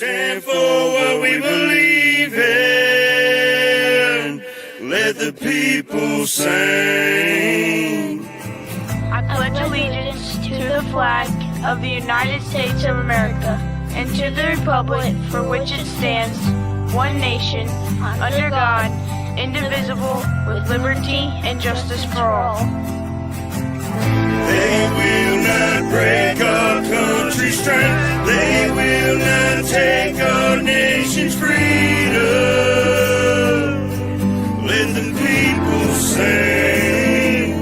stand for what we believe in. Let the people sing. I pledge allegiance to the flag of the United States of America and to the republic for which it stands, one nation, under God, indivisible, with liberty and justice for all. They will not break our country's strength. They will not take our nation's freedom. Let the people sing.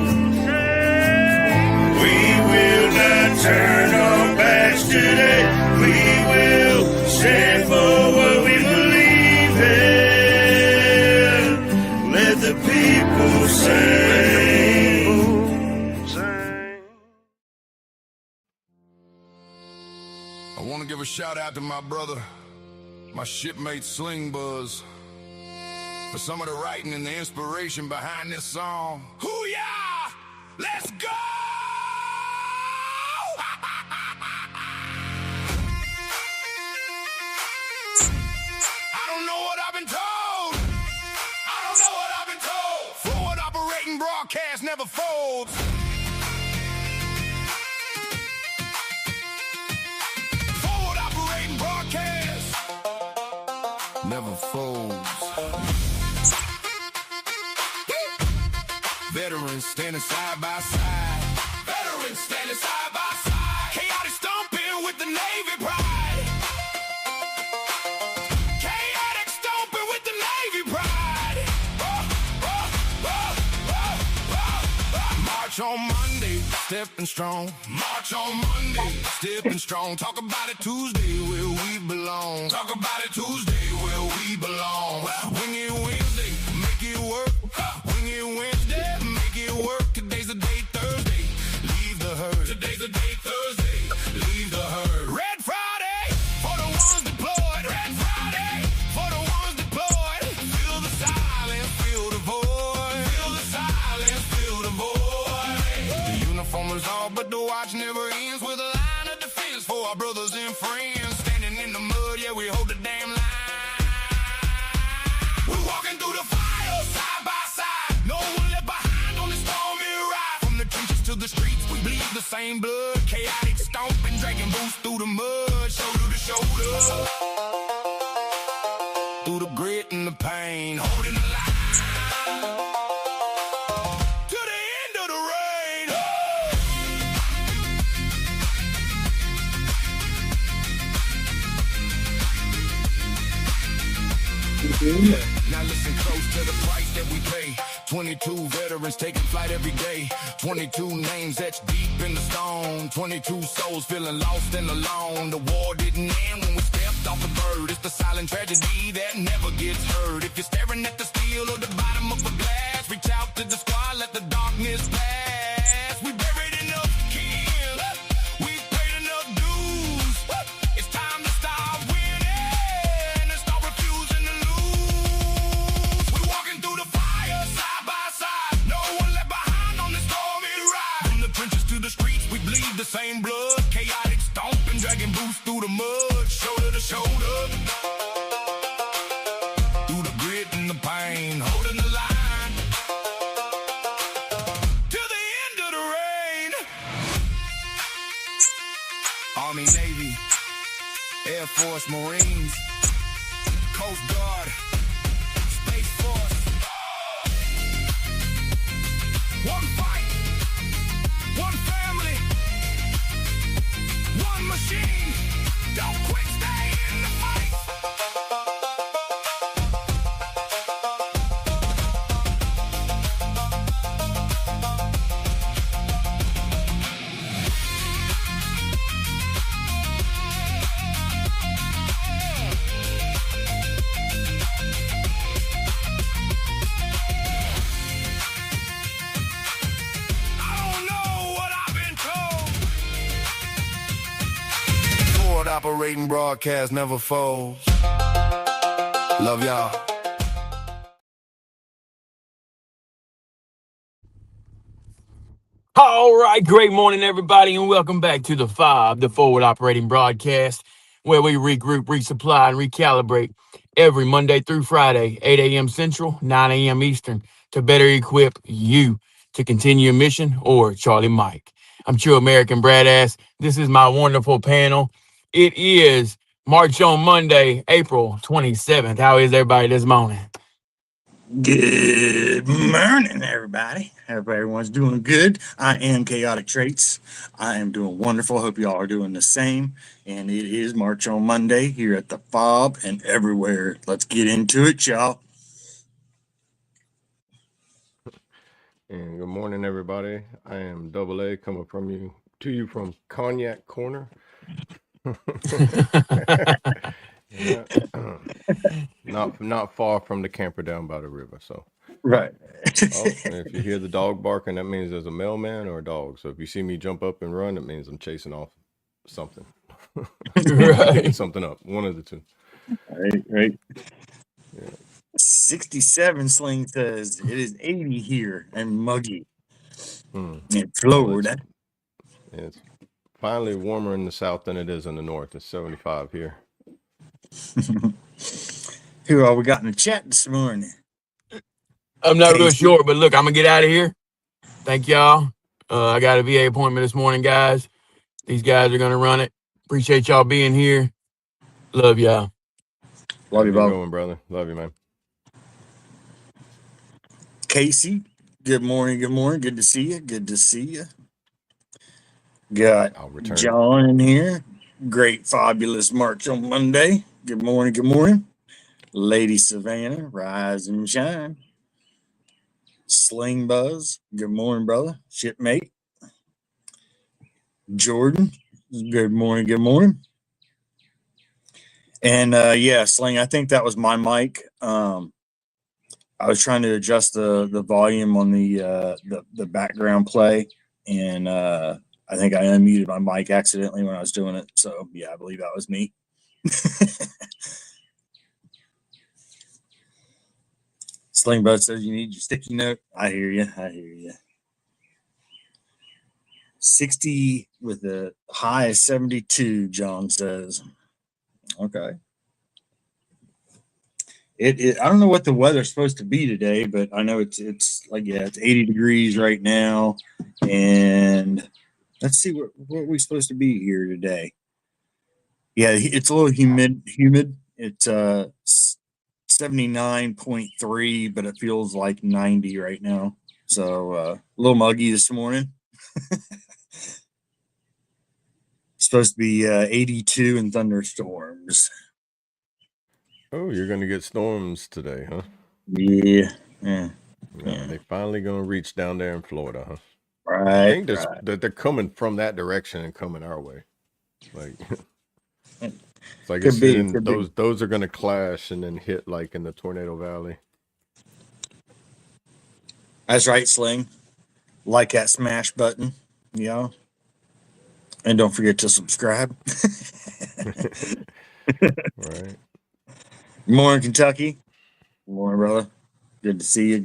We will not turn our backs today. We will stand for what we believe in. Let the people sing. I want to give a shout out to my brother, my shipmate Sling Buzz, for some of the writing and the inspiration behind this song. Hoo-yah! Let's go! I don't know what I've been told. I don't know what I've been told. Forward operating broadcast never folds. Never folds. Veterans standing side by side. Veterans standing side by side. Chaotic stomping with the Navy pride. Chaotic stomping with the Navy pride. March on Monday, stepping strong. March on Monday, stepping strong. Talk about it Tuesday, where we belong. Talk about it Tuesday, where we belong. Wing it Wednesday, make it work. Wing it Wednesday, make it work. Today's the day, Thursday, leave the herd. Today's the day, Thursday, leave the herd. Red Friday, for the ones deployed. Red Friday, for the ones deployed. Feel the silence, feel the void. Feel the silence, feel the void. The uniform is all, but the watch never ends. With a line of defense for our brothers and friends. Standing in the mud, yeah, we hold the damn line. We're walking through the fire, side by side. No one left behind on this stormy ride. From the trenches to the streets, we bleed the same blood. Chaotic stomping, dragging boots through the mud. Shoulder to shoulder. Through the grit and the pain, holding the line. To the end of the rain. Yeah. Now listen close to the price that we pay. 22 veterans taking flight every day. 22 names etched deep in the stone. 22 souls feeling lost and alone. The war didn't end when we stepped off the bird. It's the silent tragedy that never gets heard. If you're staring at the steel or the bottom of a glass, reach out to the squad, let the darkness pass. We buried enough kin, we paid enough dues. It's time to stop winning and start refusing to lose. We're walking through the fire, side by side. No one left behind on this stormy ride. From the trenches to the streets, we bleed the same blood. Chaotic stomping, dragging boots through the mud. Shoulder to shoulder. Through the grit and the pain, holding the line. To the end of the rain. Army, Navy, Air Force, Marines, Coast Guard, Space Force. One fight, one family, one machine. Don't quit, stay in the fight. Operating broadcast never folds. Love y'all. All right, great morning, everybody, and welcome back to the F.O.B, the Forward Operating Broadcast. where we regroup, resupply, and recalibrate every Monday through Friday, 8 a.m. Central, 9 a.m. Eastern, to better equip you to continue your mission, or Charlie Mike. I'm True American Bradass. This is my wonderful panel. It is March on Monday, April 27th. How is everybody this morning? Good morning, everybody. Hope everyone's doing good. I am Chaotic Traits. I am doing wonderful. Hope y'all are doing the same. And it is March on Monday here at the F.O.B and everywhere. Let's get into it, y'all. And good morning, everybody. I am Double A coming to you from Cognac Corner. Yeah. Not far from the camper down by the river. So Right. and if you hear the dog barking, that means there's a mailman or a dog. So if you see me jump up and run, it means I'm chasing off something. Picking something up. One of the two. Right. Yeah. 67 Sling says it is 80 here and muggy in Well, Florida. it's finally warmer in the south than it is in the north. It's 75 here. Who all we got in the chat this morning? I'm not real Casey. sure, but look, I'm going to get out of here. Thank y'all. I got a VA appointment this morning, guys. These guys are going to run it. Appreciate y'all being here. Love y'all. Love you, Bob. Going, brother. Love you, man. Casey, good morning. Good to see you. Got I'll return. John in here. Great, fabulous March on Monday. Good morning. Lady Savannah, rise and shine. Sling Buzz, good morning, brother. Shipmate. Jordan, good morning. And yeah, Sling, I think that was my mic. I was trying to adjust the volume on the background play, and I think I unmuted my mic accidentally when I was doing it. So yeah, I believe that was me. Slingbud says you need your sticky note. I hear you. 60 with a high of 72, John says. Okay. I don't know what the weather's supposed to be today, but I know it's like, yeah, it's 80 degrees right now. And let's see what we're supposed to be here today. Yeah, it's a little humid. It's 79.3, but it feels like 90 right now. So a little muggy this morning. Supposed to be 82 and thunderstorms. Oh, you're going to get storms today, huh? Yeah. They finally going to reach down there in Florida, huh? Right. I think they're coming from that direction and coming our way. Like, it's like those are going to clash and then hit like in the Tornado Valley. That's right, Sling. Like that smash button, yeah. And don't forget to subscribe. Right. Good morning, Kentucky. Good morning, brother. Good to see you.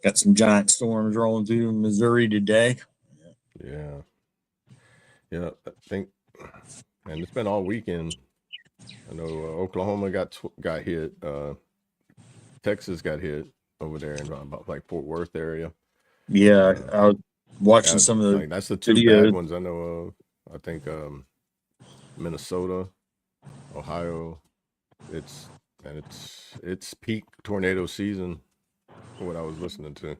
Got some giant storms rolling through Missouri today. Yeah. I think, and it's been all weekend. I know Oklahoma got hit. Texas got hit over there in about like Fort Worth area. Yeah, I was watching some of the that's the two bad ones I know of. I think Minnesota, Ohio. It's peak tornado season. What I was listening to.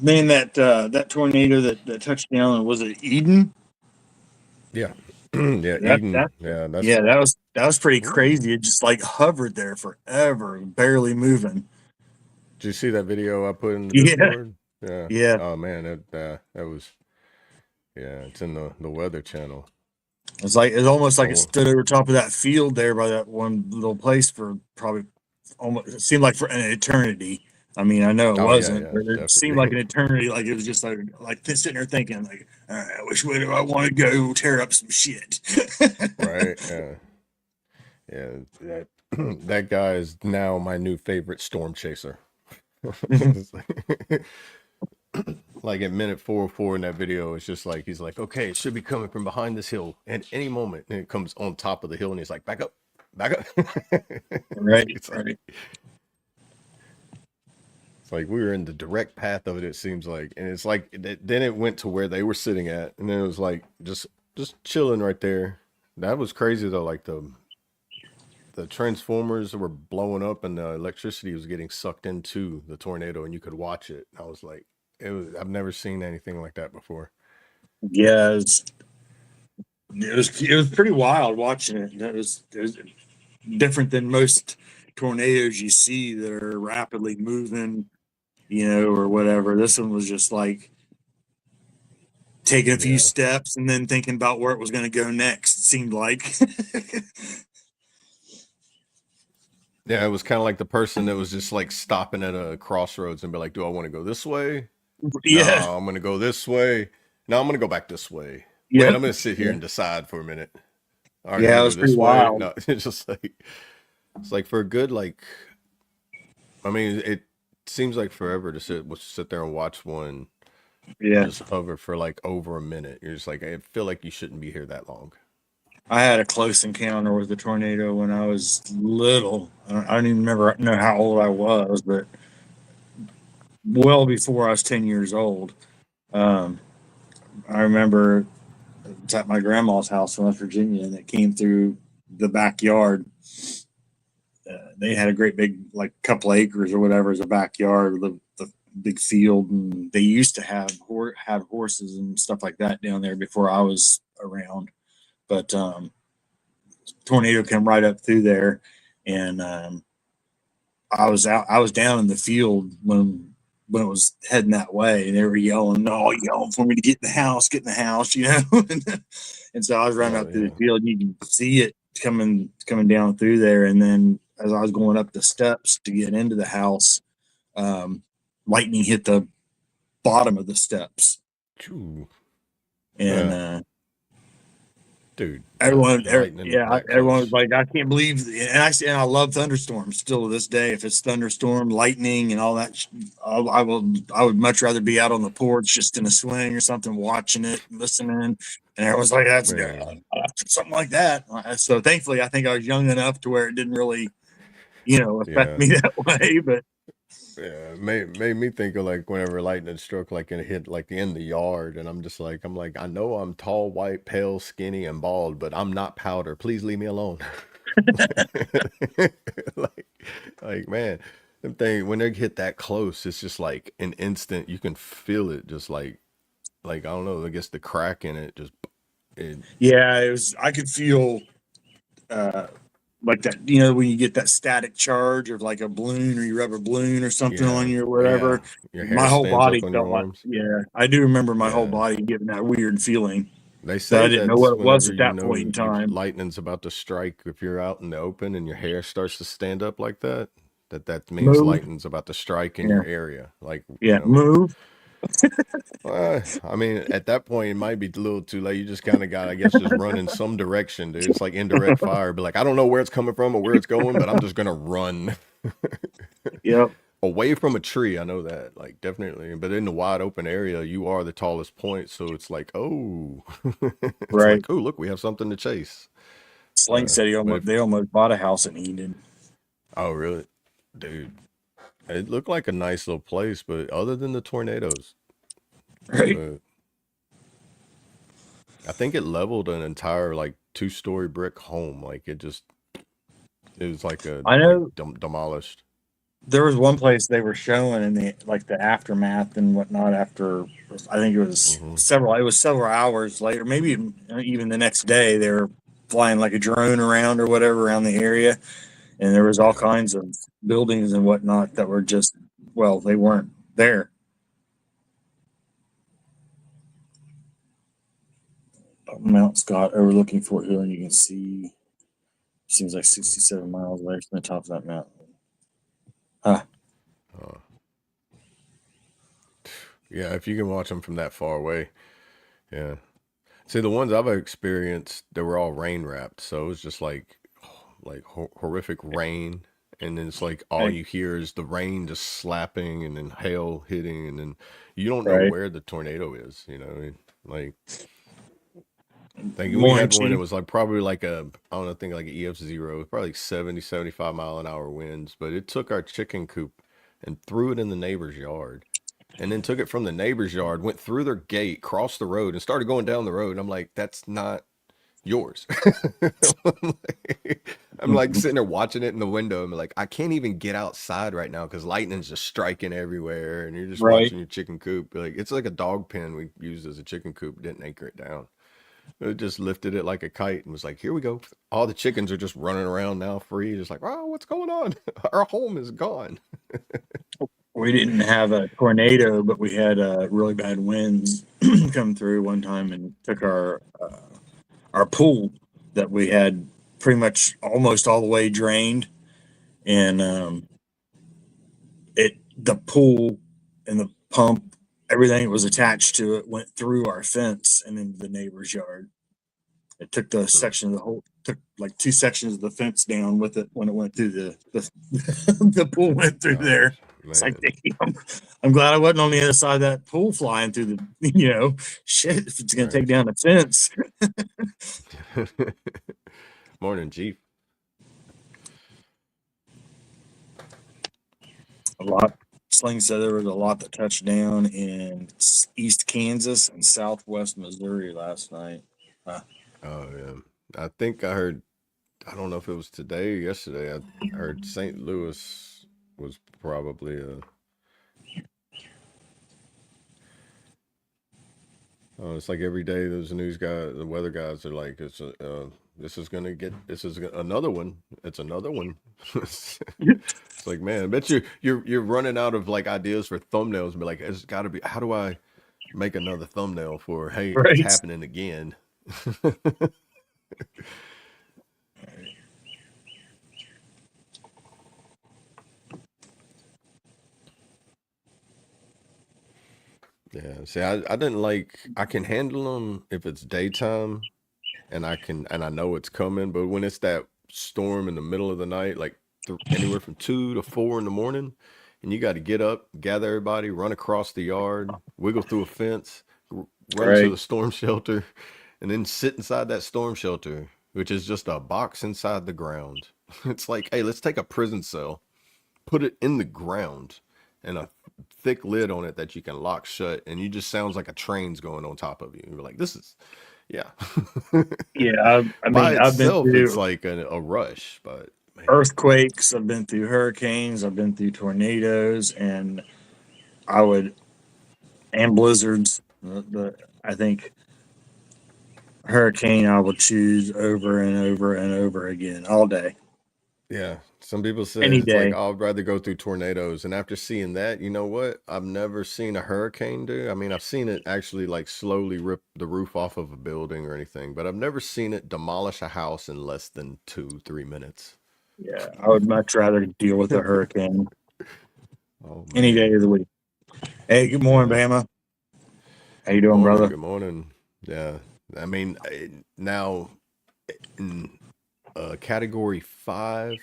Man, that tornado that touched down, was it Eden? Yeah. Eden. That was pretty crazy. It just like hovered there forever, barely moving. Did you see that video I put in the Discord? Yeah. Oh man, that was. Yeah, it's in the Weather Channel. It's almost like it stood over top of that field there by that one little place for probably almost, it seemed like for an eternity. I mean, I know it wasn't, but it seemed like an eternity. Like it was just like sitting there thinking, like, all right, which way do I want to go tear up some shit? Right. Yeah. That guy is now my new favorite storm chaser. Like at minute 404 in that video, it's just like he's like, okay, it should be coming from behind this hill at any moment, and it comes on top of the hill, and he's like, back up, back up. Right, it's right. like we were in the direct path of it. It seems like, and it's like then it went to where they were sitting at, and then it was like just chilling right there. That was crazy though. Like the transformers were blowing up, and the electricity was getting sucked into the tornado, and you could watch it. I was like, I've never seen anything like that before. Yeah, it was pretty wild watching it. It was different than most tornadoes you see that are rapidly moving, or whatever. This one was just like taking a few steps and then thinking about where it was going to go next. It seemed like. Yeah, it was kind of like the person that was just like stopping at a crossroads and be like, do I want to go this way? Yeah. No, I'm going to go this way. No, I'm going to go back this way. Yeah. Wait, I'm going to sit here and decide for a minute. All right, Yeah, it was pretty wild. No, it's just like, it's like for a good, like, I mean, it seems like forever to sit there and watch one just hover for like over a minute. You're just like, I feel like you shouldn't be here that long. I had a close encounter with a tornado when I was little. I don't even know how old I was, but well before I was 10 years old. I remember it's at my grandma's house in West Virginia, and it came through the backyard. They had a great big, like, couple acres or whatever as a backyard, the big field, and they used to have horses and stuff like that down there before I was around. But tornado came right up through there, and I was down in the field when it was heading that way, and they were yelling for me to get in the house, and so I was running up through the field, and you can see it coming down through there. And then as I was going up the steps to get into the house, lightning hit the bottom of the steps. Ooh. And dude, everyone was like, I can't believe, and I love thunderstorms still to this day. If it's thunderstorm, lightning, and all that, I would much rather be out on the porch just in a swing or something, watching it, listening. And everyone's like, that's something like that. So thankfully, I think I was young enough to where it didn't really, affect me that way. But yeah, made me think of like whenever lightning struck, like and it hit like in the yard, and I'm like, I know I'm tall, white, pale, skinny, and bald, but I'm not powder. Please leave me alone. like man, them thing when they hit that close, it's just like an instant. You can feel it, just like I don't know. I guess the crack in it just. It was. I could feel. Like that, when you get that static charge of like a balloon or you rub a balloon or something on you or whatever, my whole body felt like, I do remember my whole body getting that weird feeling. They say I didn't know what it was at that point in time. Lightning's about to strike. If you're out in the open and your hair starts to stand up like that, that means lightning's about to strike in your area. Like, move. I mean, at that point, it might be a little too late. You just kind of got, I guess, just run in some direction, dude. It's like indirect fire. Be like, I don't know where it's coming from or where it's going, but I'm just gonna run. Away from a tree. I know that, like, definitely. But in the wide open area, you are the tallest point, so it's like, oh, it's like, oh, look, we have something to chase. Sling said they almost bought a house in Eden. Oh, really, dude? It looked like a nice little place, but other than the tornadoes, right? I think it leveled an entire like 2-story brick home. Like it was like demolished. There was one place they were showing in the aftermath and whatnot. After I think it was several hours later, maybe even the next day, they were flying like a drone around or whatever around the area. And there was all kinds of buildings and whatnot that were just, they weren't there. Mount Scott overlooking Fort Hill, and you can see, seems like 67 miles away from the top of that mountain. Yeah, if you can watch them from that far away. Yeah. See, the ones I've experienced, they were all rain wrapped. So it was just like horrific rain and then it's like all you hear is the rain just slapping and then hail hitting, and then you don't know where the tornado is, you know, like we had one that was like probably like I don't know, I think like an EF0, probably like 70, 75 mile an hour winds, but it took our chicken coop and threw it in the neighbor's yard, and then took it from the neighbor's yard, went through their gate, crossed the road, and started going down the road. And I'm like, that's not yours. I'm like sitting there watching it in the window. I'm like, I can't even get outside right now because lightning's just striking everywhere, and you're just watching your chicken coop. Like, it's like a dog pen we used as a chicken coop, didn't anchor it down. It just lifted it like a kite and was like, here we go. All the chickens are just running around now free, just like, oh, what's going on? Our home is gone. We didn't have a tornado, but we had really bad winds come through one time and took our pool that we had pretty much almost all the way drained, and the pool and the pump, everything that was attached to it went through our fence and into the neighbor's yard. It took the section of took like 2 sections of the fence down with it when it went through the pool went through there. Man. It's like, damn, I'm glad I wasn't on the other side of that pool flying through the, shit, if it's going to take down the fence. Morning, Chief. A lot. Sling said there was a lot that touched down in East Kansas and Southwest Missouri last night. Oh, yeah. I think I heard, I don't know if it was today or yesterday, I heard St. Louis was probably it's like every day there's a news guy, the weather guys are like, this is another one. It's another one. It's like, man, I bet you're running out of like ideas for thumbnails and be like, it's got to be, how do I make another thumbnail for, hey, it's happening again? Yeah, see, I didn't like, I can handle them if it's daytime and I know it's coming, but when it's that storm in the middle of the night, like anywhere from 2 to 4 in the morning, and you got to get up, gather everybody, run across the yard, wiggle through a fence, run to the storm shelter, and then sit inside that storm shelter, which is just a box inside the ground. It's like, hey, let's take a prison cell, put it in the ground, and a thick lid on it that you can lock shut, and you just sounds like a train's going on top of you. You're like, this is, yeah. Yeah, I mean, I've been through, it's like a rush, but man. Earthquakes, I've been through hurricanes, I've been through tornadoes, and blizzards. I think hurricane I will choose over and over and over again all day. Yeah, some people say it's like, oh, I'd rather go through tornadoes. And after seeing that, you know what? I've never seen a hurricane do. I mean, I've seen it actually like slowly rip the roof off of a building or anything, but I've never seen it demolish a house in less than 2-3 minutes. Yeah, I would much rather deal with a hurricane any day of the week. Hey, good morning, Bama. How you doing, brother? Good morning. Yeah, I mean, now in Category 5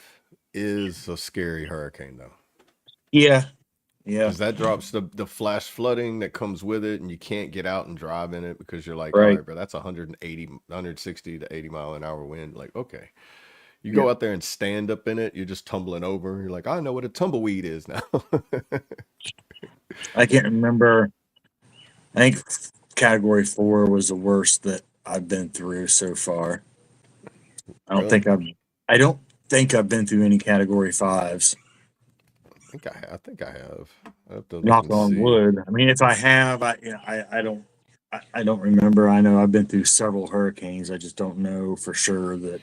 is a scary hurricane, though. Yeah. Because that drops the flash flooding that comes with it, and you can't get out and drive in it because you're like, all right, bro, that's 160 to 80 mile an hour wind. Like, okay. You go out there and stand up in it, you're just tumbling over. You're like, I know what a tumbleweed is now. I can't remember. I think Category 4 was the worst that I've been through so far. I don't think I've been through any Category 5s. I think I have. I have to knock on wood. I mean, if I have, I don't remember. I know I've been through several hurricanes. I just don't know for sure that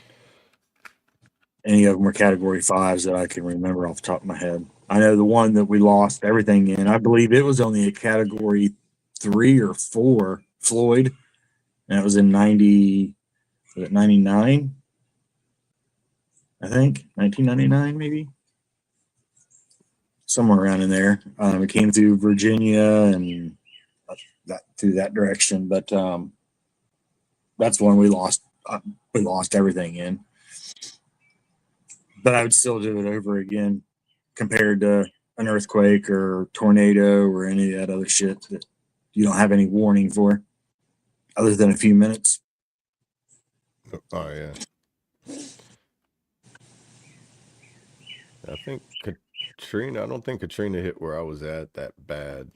any of them were Category 5s that I can remember off the top of my head. I know the one that we lost everything in, I believe it was only a Category 3 or 4, Floyd, and it was in 99? I think 1999, maybe somewhere around in there. It came through Virginia and through that direction, but that's one we lost. We lost everything in. but I would still do it over again compared to an earthquake or tornado or any of that other shit that you don't have any warning for other than a few minutes. Oh yeah. I think Katrina. I don't think Katrina hit where I was at that bad.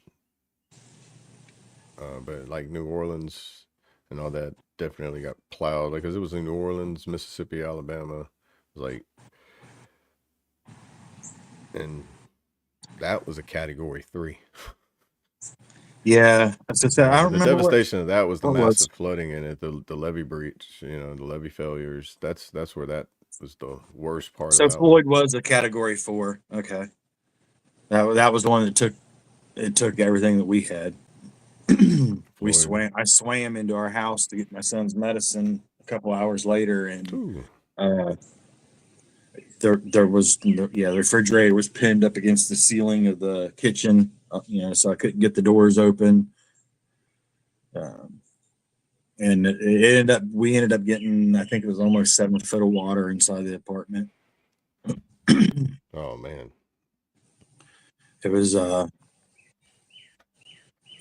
But like New Orleans and all that definitely got plowed. Like, 'cause it was in New Orleans, Mississippi, Alabama. It was like, and that was a Category 3. Yeah, that's just, I don't The remember devastation of that was the what massive flooding in it, the levee breach, the levee failures. That's where that was the worst part of So that one. Floyd was a Category 4. Okay, that was the one that took everything that we had. We Floyd. I swam into our house to get my son's medicine a couple hours later, and Ooh. there was the refrigerator was pinned up against the ceiling of the kitchen, so I couldn't get the doors open. And we ended up getting, I think it was almost 7 foot of water inside the apartment. Oh man. It was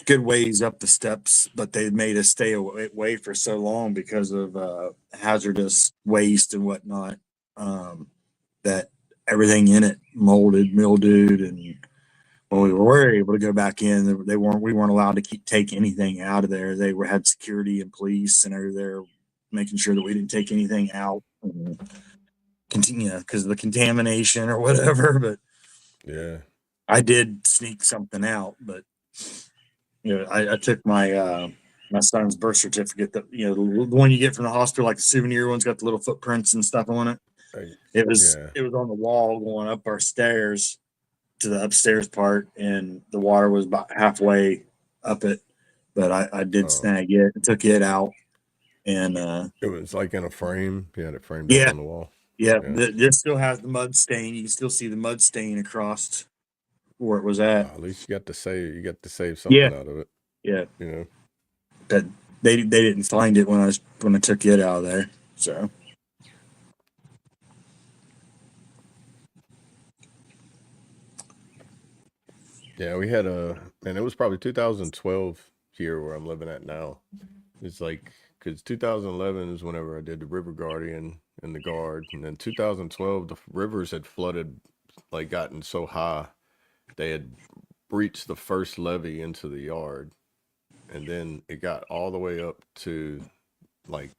good ways up the steps, but they made us stay away for so long because of hazardous waste and whatnot, that everything in it molded, mildewed, and when we were able to go back in, we weren't allowed to take anything out of there. They had security and police and they were there making sure that we didn't take anything out, continue because of the contamination or whatever. But yeah, I did sneak something out, but I took my my son's birth certificate, that the one you get from the hospital, like the souvenir one's got the little footprints and stuff on it. It was on the wall going up our stairs to the upstairs part, and the water was about halfway up it, but I did snag it and took it out, and it was like in a frame. You had it framed up on the wall. Yeah, this still has the mud stain. You can still see the mud stain across where it was at. At least you got to save something out of it. Yeah, but they didn't find it when I took it out of there. So yeah, we had and it was probably 2012 here where I'm living at now. It's like, because 2011 is whenever I did the River Guardian and the Guard, and then 2012 the rivers had flooded, like gotten so high they had breached the first levee into the yard, and then it got all the way up to like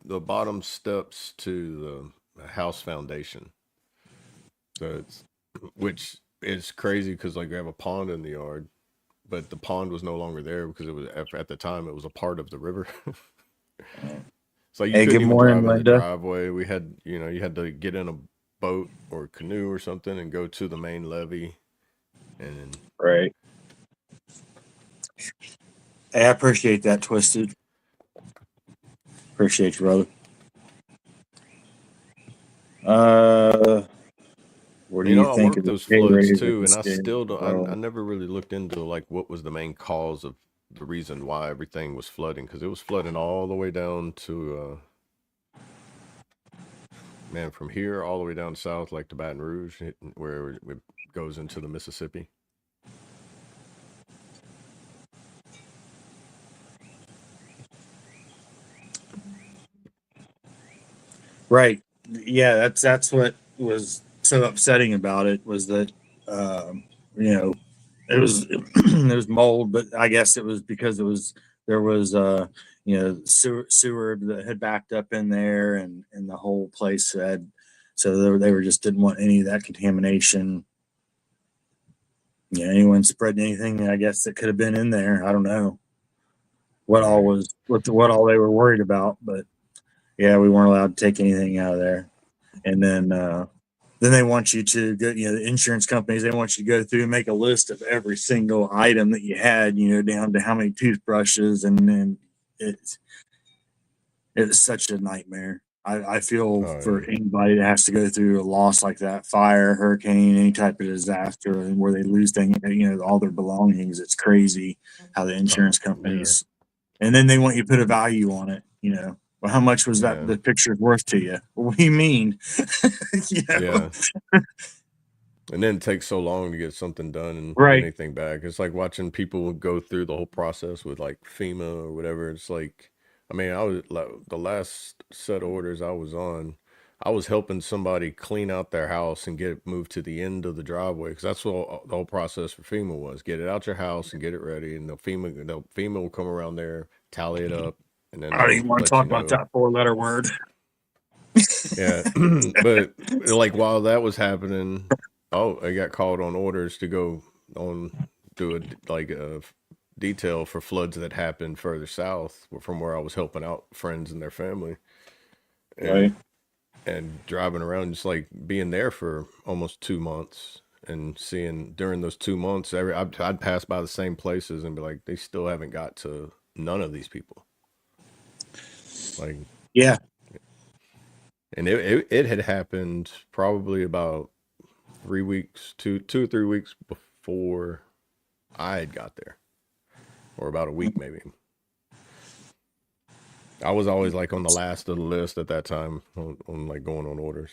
the bottom steps to the house foundation. So which is crazy because like we have a pond in the yard, but the pond was no longer there because it was at the time it was a part of the river. So you couldn't even drive in the driveway. We had, you had to get in a boat or canoe or something and go to the main levee. And right. Hey, I appreciate that, Twisted. Appreciate you, brother. What do you think? I worked those floods too, and I still don't. I never really looked into like what was the main cause of the reason why everything was flooding, because it was flooding all the way down to man, from here all the way down south, like to Baton Rouge, where it goes into the Mississippi. Right. Yeah, that's what was so upsetting about it, was that it was it was mold, but I guess it was because there was sewer that had backed up in there, and the whole place had, so they were just didn't want any of that contamination. Anyone spreading anything, I guess, that could have been in there. I don't know what all they were worried about, but yeah, we weren't allowed to take anything out of there. And then they want you to go, the insurance companies, they want you to go through and make a list of every single item that you had, down to how many toothbrushes, and then it's such a nightmare. I feel for anybody that has to go through a loss like that, fire, hurricane, any type of disaster, and where they lose things, all their belongings. It's crazy how the insurance companies, and then they want you to put a value on it, Well, how much was that the picture worth to you? What do you mean? Yeah. And then it takes so long to get something done and Right. anything back. It's like watching people go through the whole process with like FEMA or whatever. It's like, I mean, I was like the last set of orders I was on, I was helping somebody clean out their house and get it moved to the end of the driveway, because that's what the whole process for FEMA was: get it out your house and get it ready, and the FEMA will come around there, tally it up, and then I don't even want to talk about that 4-letter word. Yeah, but like while that was happening, I got called on orders to go on do a detail for floods that happened further south from where I was helping out friends and their family. Right. And driving around, just like being there for almost 2 months and seeing during those 2 months, I'd pass by the same places and be like, they still haven't got to none of these people. Like, yeah. And it had happened probably about 3 weeks, 2 or 3 weeks before I had got there, or about a week maybe. I was always like on the last of the list at that time on like going on orders.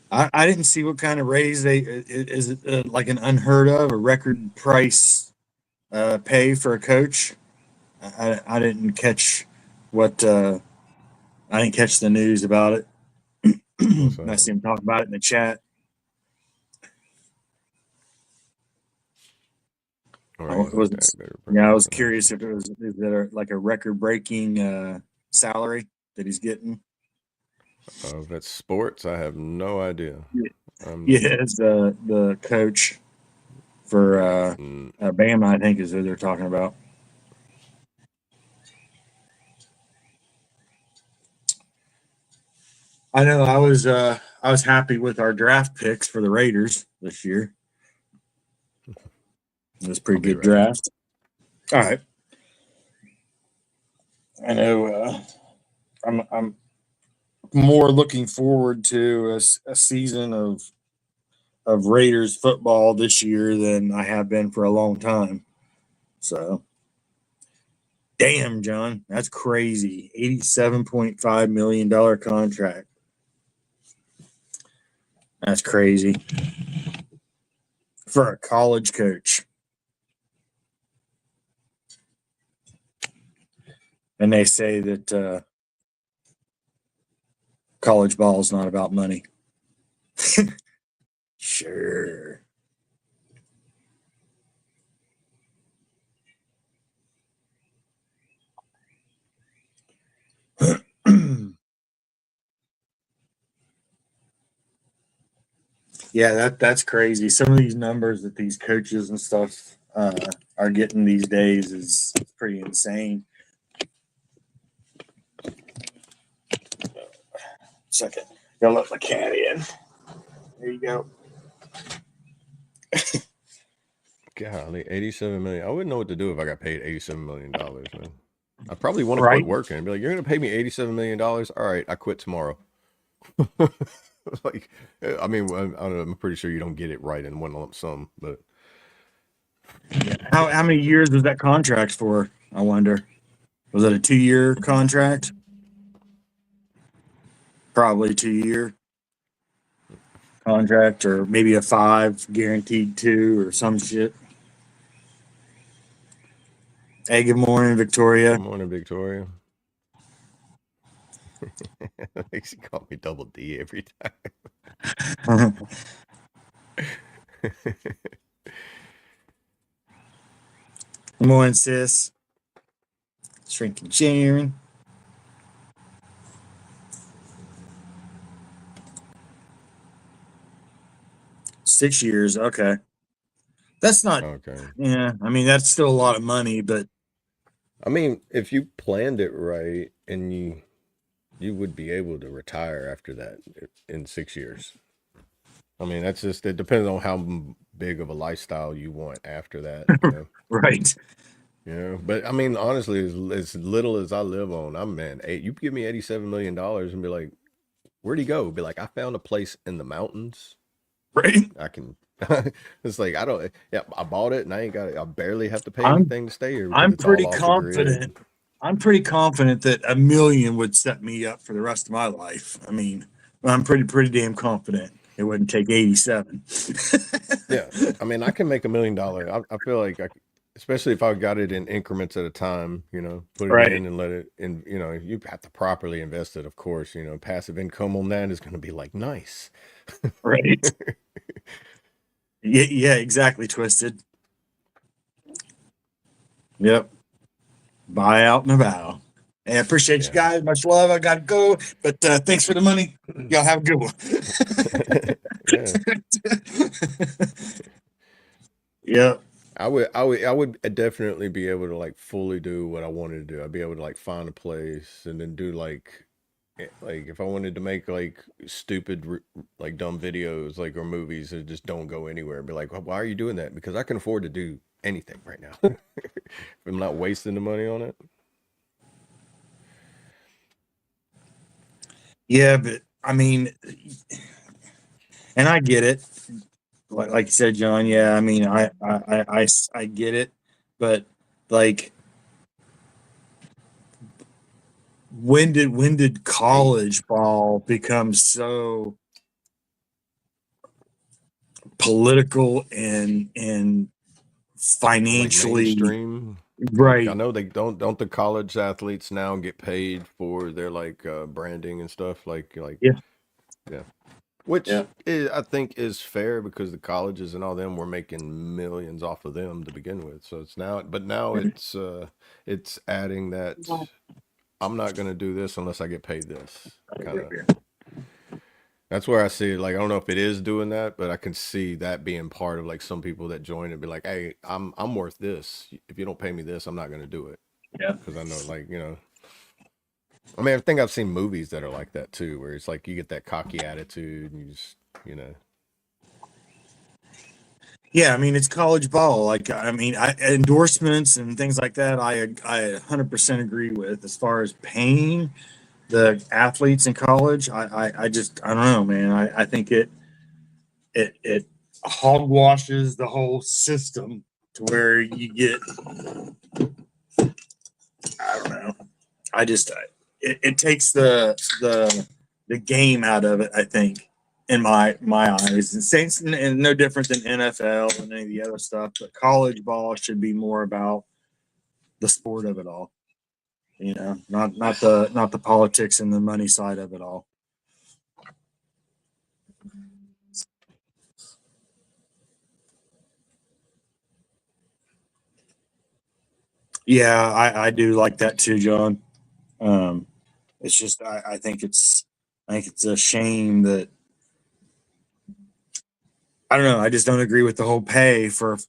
I didn't see what kind of raise is it like an unheard of, a record price pay for a coach. I didn't catch what I didn't catch the news about it. I see him talk about it in the chat. I was curious if is it like a record-breaking salary that he's getting. If it's sports, I have no idea. It's the coach for Bama, I think, is who they're talking about. I know I was happy with our draft picks for the Raiders this year. It was a pretty good draft. All right. I know I'm more looking forward to a season of Raiders football this year than I have been for a long time. So, damn, John, that's crazy. $87.5 million contract. That's crazy for a college coach. And they say that college ball is not about money. Sure. Yeah, that's crazy. Some of these numbers that these coaches and stuff are getting these days is pretty insane. Second, gotta let my cat in. There you go. Golly, $87 million. I wouldn't know what to do if I got paid $87 million, man. I probably want to quit working and be like, "You're gonna pay me $87 million? All right, I quit tomorrow." Like, I mean, I'm pretty sure you don't get it right in one lump sum, but how many years was that contract for? I wonder. Was it a 2-year contract? Probably 2-year contract, or maybe a 5 guaranteed 2 or some shit. Hey, good morning, Victoria. Good morning, Victoria. Makes you call me Double D every time. Good morning, sis. Shrinking Sharon. $6 years, okay. That's not okay. Yeah, I mean that's still a lot of money, but I mean, if you planned it right, and you would be able to retire after that in 6 years. I mean, that's just, it depends on how big of a lifestyle you want after that. You know? Right. Yeah, but I mean, honestly, as little as I live on, you give me $87 million and be like, where'd he go? Be like, I found a place in the mountains. Right. I can. It's like, I bought it and I barely have to pay anything to stay here. I'm pretty confident I'm pretty confident that a million would set me up for the rest of my life. I mean, I'm pretty damn confident it wouldn't take 87. Yeah, I mean, I can make $1 million. I feel like especially if I got it in increments at a time, put it Right, in and let it in. You have to properly invest it, of course. Passive income on that is going to be like nice. right. Yeah, yeah, exactly, Twisted. Yep. Buy out and a vow. Hey, I appreciate you Yeah. guys. Much love. I gotta go, but thanks for the money. Y'all have a good one. Yeah. Yep. I would definitely be able to like fully do what I wanted to do. I'd be able to like find a place and then do like if I wanted to make like stupid like dumb videos like or movies that just don't go anywhere. Be like, why are you doing that? Because I can afford to do anything right now. I'm not wasting the money on it. Yeah, but I mean, and I get it. Like you said, John. Yeah, I mean, I get it, but like, when did Hey, college ball become so political and like financially mainstream. Like I right? know they don't the college athletes now get paid for their like branding and stuff like Yeah, yeah. Which yeah. I think is fair because the colleges and all them were making millions off of them to begin with. So now it's adding that I'm not gonna do this unless I get paid this kind of. That's where I see it. Like I don't know if it is doing that, but I can see that being part of like some people that join and be like, "Hey, I'm worth this. If you don't pay me this, I'm not gonna do it." Yeah. Because I know, like I mean, I think I've seen movies that are like that too, where it's like you get that cocky attitude and you just, you know. Yeah, I mean it's college ball. Like I mean, endorsements and things like that. I 100% agree with as far as paying the athletes in college. I just I don't know, man. I think it hogwashes the whole system to where you get I don't know. I just it takes the game out of it. I think in my eyes, and Saints and no different than NFL and any of the other stuff. But college ball should be more about the sport of it all. You know, not the politics and the money side of it all. Yeah, I do like that too, John. Um, it's just I think it's a shame that I don't know. I just don't agree with the whole pay for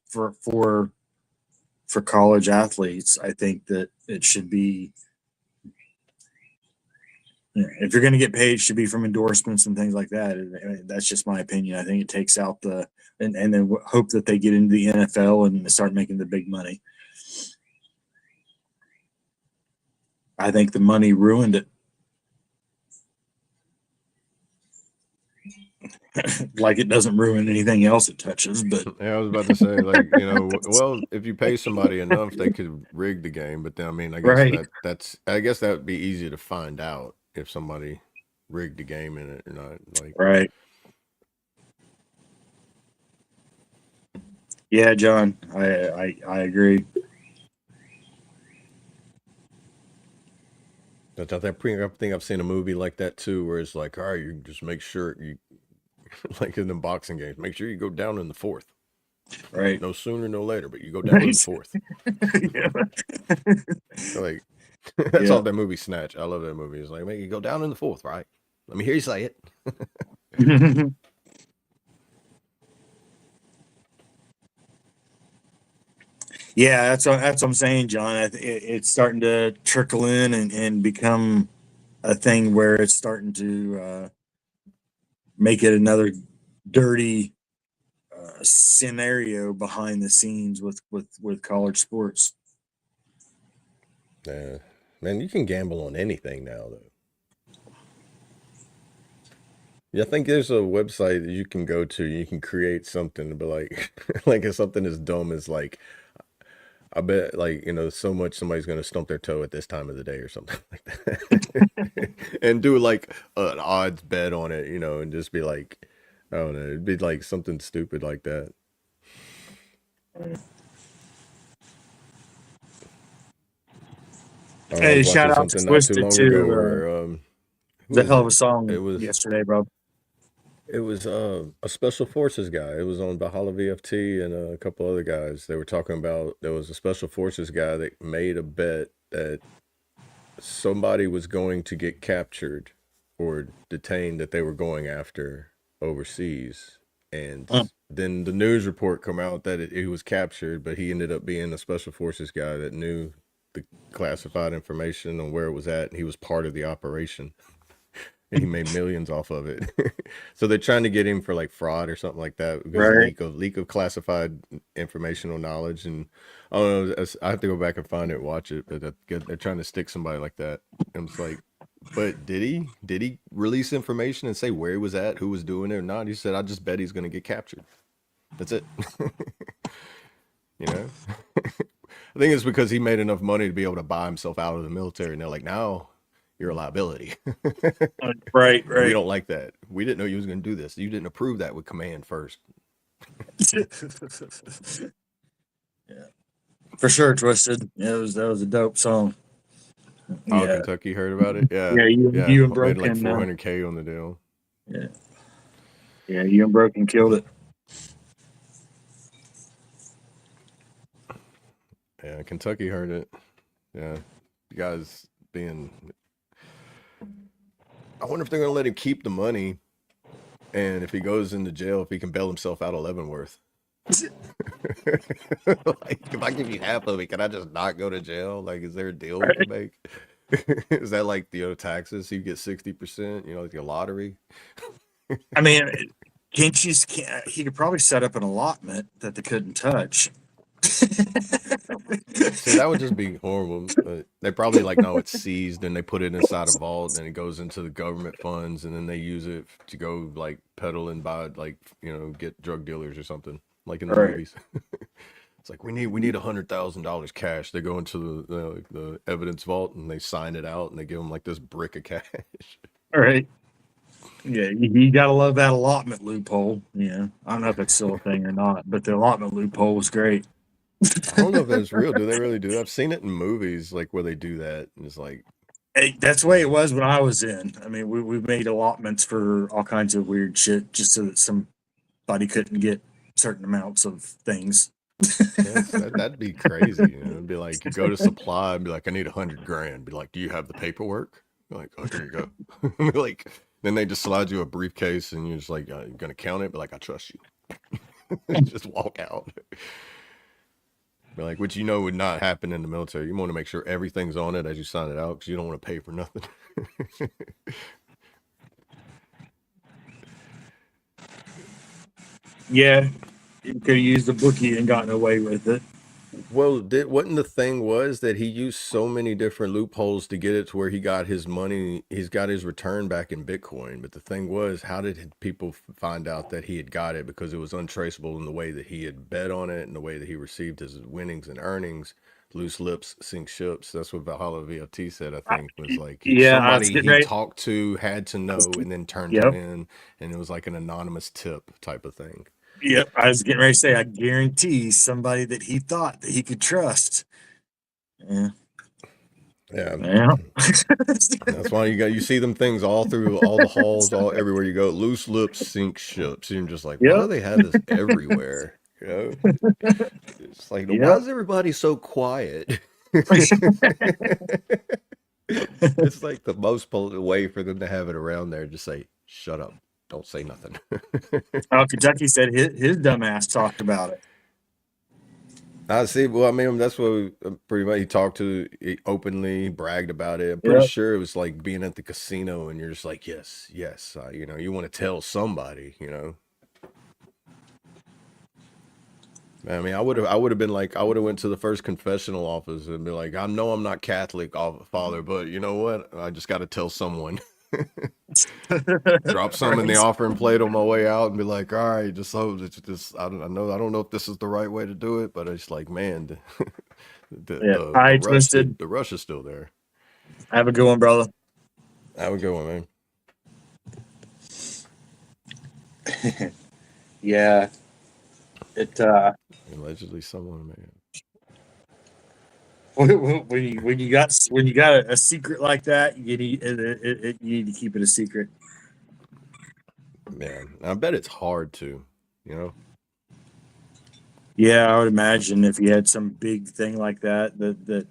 college athletes. I think that it should be if you're going to get paid, it should be from endorsements and things like that. That's just my opinion. I think it takes out the and then hope that they get into the NFL and start making the big money. I think the money ruined it. Like it doesn't ruin anything else it touches, but Yeah, I was about to say, like, well, if you pay somebody enough, they could rig the game. But then, I mean, right, I guess that would be easy to find out if somebody rigged the game in it or not. Like, right. Yeah, John, I agree. that's I think I've seen a movie like that too, where it's like, all right, you just make sure you, like in the boxing games, make sure you go down in the fourth. Right, No sooner, no later, but you go down in the right. fourth. Yeah, Like, that's yeah. all that movie Snatch. I love that movie. It's like, make you go down in the fourth, right? Let me hear you say it. Yeah, that's what I'm saying, John. It's starting to trickle in and become a thing where it's starting to make it another dirty scenario behind the scenes with college sports. Yeah. Man, you can gamble on anything now, though. Yeah, I think there's a website that you can go to. You can create something, but like, like it's something as dumb as like, I bet, like, so much somebody's gonna stump their toe at this time of the day or something like that, and do like an odds bet on it, and just be like, I don't know, it'd be like something stupid like that. I Hey, was watching shout out to something not too Twisted long ago too. where who The was hell of a it? It song was yesterday, bro. it was a special forces guy. It was on Bahala VFT and a couple other guys. They were talking about there was a special forces guy that made a bet that somebody was going to get captured or detained that they were going after overseas. And Mm. then the news report come out that he was captured, but he ended up being a special forces guy that knew the classified information on where it was at, and he was part of the operation. And he made millions off of it. So they're trying to get him for like fraud or something like that because Right. leak of classified informational knowledge. And I don't know, I have to go back and find it and watch it, but they're trying to stick somebody like that. And it's like, but did he release information and say where he was at, who was doing it or not? He said, I just bet he's going to get captured. That's it. I think it's because he made enough money to be able to buy himself out of the military, and they're like, now you're a liability. Right. We don't like that. We didn't know you was going to do this. You didn't approve that with command first. Yeah, for sure. Twisted. Yeah, that was a dope song. Oh, Yeah. Kentucky heard about it. Yeah, Yeah, you and made like Broken. 400K on the deal. Yeah. Yeah, you and Broken killed it. Yeah, Kentucky heard it. Yeah, you guys being. I wonder if they're gonna let him keep the money, and if he goes into jail, if he can bail himself out of Leavenworth. Like, if I give you half of it, can I just not go to jail? Like, is there a deal we can make? Is that like taxes? So you get 60%, like the lottery. I mean, he could probably set up an allotment that they couldn't touch. See, that would just be horrible. They probably like, no, it's seized, and they put it inside a vault, and it goes into the government funds, and then they use it to go like peddle and buy, like, get drug dealers or something, like in the Right. movies. It's like we need $100,000 cash. They go into the evidence vault and they sign it out, and they give them like this brick of cash. All right. Yeah, you gotta love that allotment loophole. Yeah, I don't know if it's still a thing or not, but the allotment loophole was great. I don't know if that's real. Do they really do that? I've seen it in movies, like where they do that, and it's like, Hey, that's the way it was when I was in. I mean, we made allotments for all kinds of weird shit just so that somebody couldn't get certain amounts of things. that'd be crazy. It'd be like, you go to supply and be like, I need $100,000. Be like, do you have the paperwork? You're like, oh, here you go. Like, then they just slide you a briefcase, and you're just like, you're gonna count it, but like, I trust you. Just walk out. Be like, which would not happen in the military. You want to make sure everything's on it as you sign it out, because you don't want to pay for nothing. Yeah, you could have used the bookie and gotten away with it. Well, wasn't the thing was that he used so many different loopholes to get it to where he got his money, he's got his return back in Bitcoin. But the thing was, how did people find out that he had got it? Because it was untraceable in the way that he had bet on it and the way that he received his winnings and earnings. Loose lips sink ships. That's what Valhalla VFT said, I think, was like, somebody he talked to had to know and then turned him in, and it was like an anonymous tip type of thing. Yep, I was getting ready to say, I guarantee somebody that he thought that he could trust. Yeah. That's why you see them things all through all the halls, all everywhere you go. Loose lips sink ships. You're just like, why do they have this everywhere? It's like, why is everybody so quiet? It's like the most polite way for them to have it around there. Just say, shut up. Don't say nothing. Oh, Kentucky said his dumbass talked about it. I see. Well, I mean, that's what pretty much he openly bragged about it. I'm pretty sure it was like being at the casino, and you're just like, yes, you want to tell somebody, I mean, I would have been like, I would have went to the first confessional office and be like, I know I'm not Catholic, Father, but you know what? I just got to tell someone. Drop some in the offering plate on my way out and be like, all right, I don't know if this is the right way to do it, but it's like, man, Yeah. All right, Twisted. The rush is still there. Have a good one, brother. Have a good one, man. Yeah. It allegedly someone man. When you got a secret like that, you need you need to keep it a secret. Man, I bet it's hard to, you know. Yeah, I would imagine if you had some big thing like that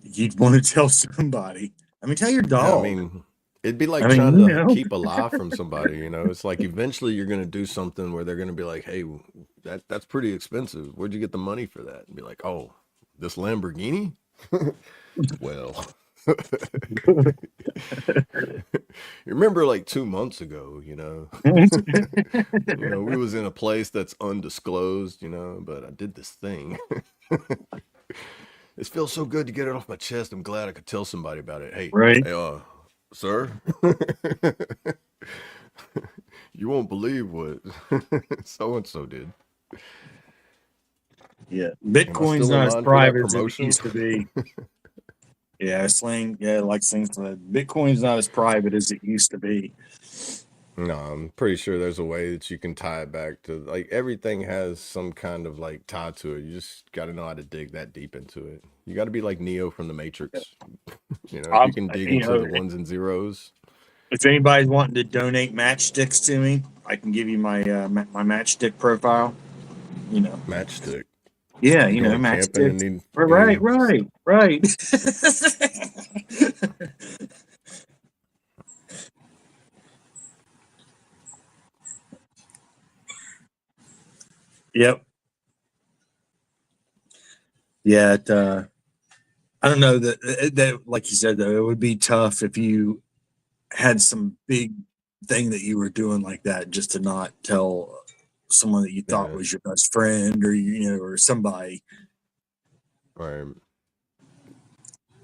you'd want to tell somebody. I mean, tell your dog. Yeah, I mean, it'd be like trying to keep a lie from somebody, you know. It's like eventually you're gonna do something where they're gonna be like, "Hey, that's pretty expensive. Where'd you get the money for that?" And be like, "Oh, this Lamborghini." Well, you remember like 2 months ago, you know, we was in a place that's undisclosed, you know, but I did this thing. It feels so good to get it off my chest. I'm glad I could tell somebody about it. Hey, right? Hey, sir, you won't believe what so and so did. Yeah, Bitcoin's not as private as it used to be. Yeah, Sling. Yeah, like Sling said, Bitcoin's not as private as it used to be. No, I'm pretty sure there's a way that you can tie it back to, like, everything has some kind of like tie to it. You just got to know how to dig that deep into it. You got to be like Neo from the Matrix. You know, if you can dig into the ones and zeros. If anybody's wanting to donate matchsticks to me, I can give you my my matchstick profile. You know, matchstick. Yeah, you know, matchsticks. Right. Yep. Yeah, I don't know that like you said though, it would be tough if you had some big thing that you were doing like that just to not tell someone that you thought was your best friend or or somebody. Right.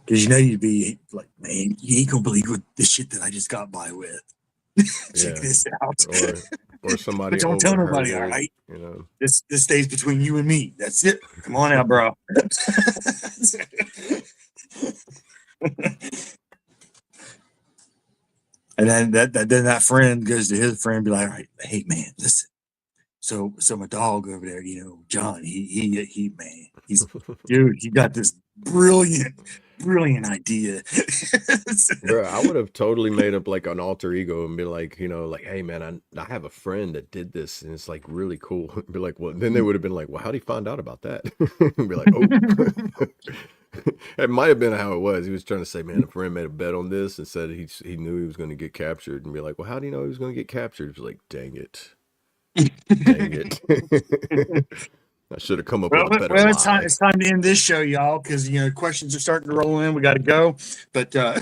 Because you'd be like, man, you ain't gonna believe what the shit that I just got by with. Check this out. Or somebody. But don't tell nobody, all right? You know, this stays between you and me. That's it. Come on out, bro. And then that friend goes to his friend and be like, all right, hey man, listen. So my dog over there, John, he man, he's dude, he got this brilliant idea. Bro, I would have totally made up like an alter ego and be like, like, hey man, I have a friend that did this and it's like really cool. Be like, well, then they would have been like, well, how'd he find out about that? Be like, oh. It might have been how it was. He was trying to say, man, a friend made a bet on this and said he knew he was going to get captured, and be like, well, how do you know he was going to get captured? He was like, dang it. I should have come up with a better lie. It's time to end this show, y'all, because questions are starting to roll in. We got to go, but yeah.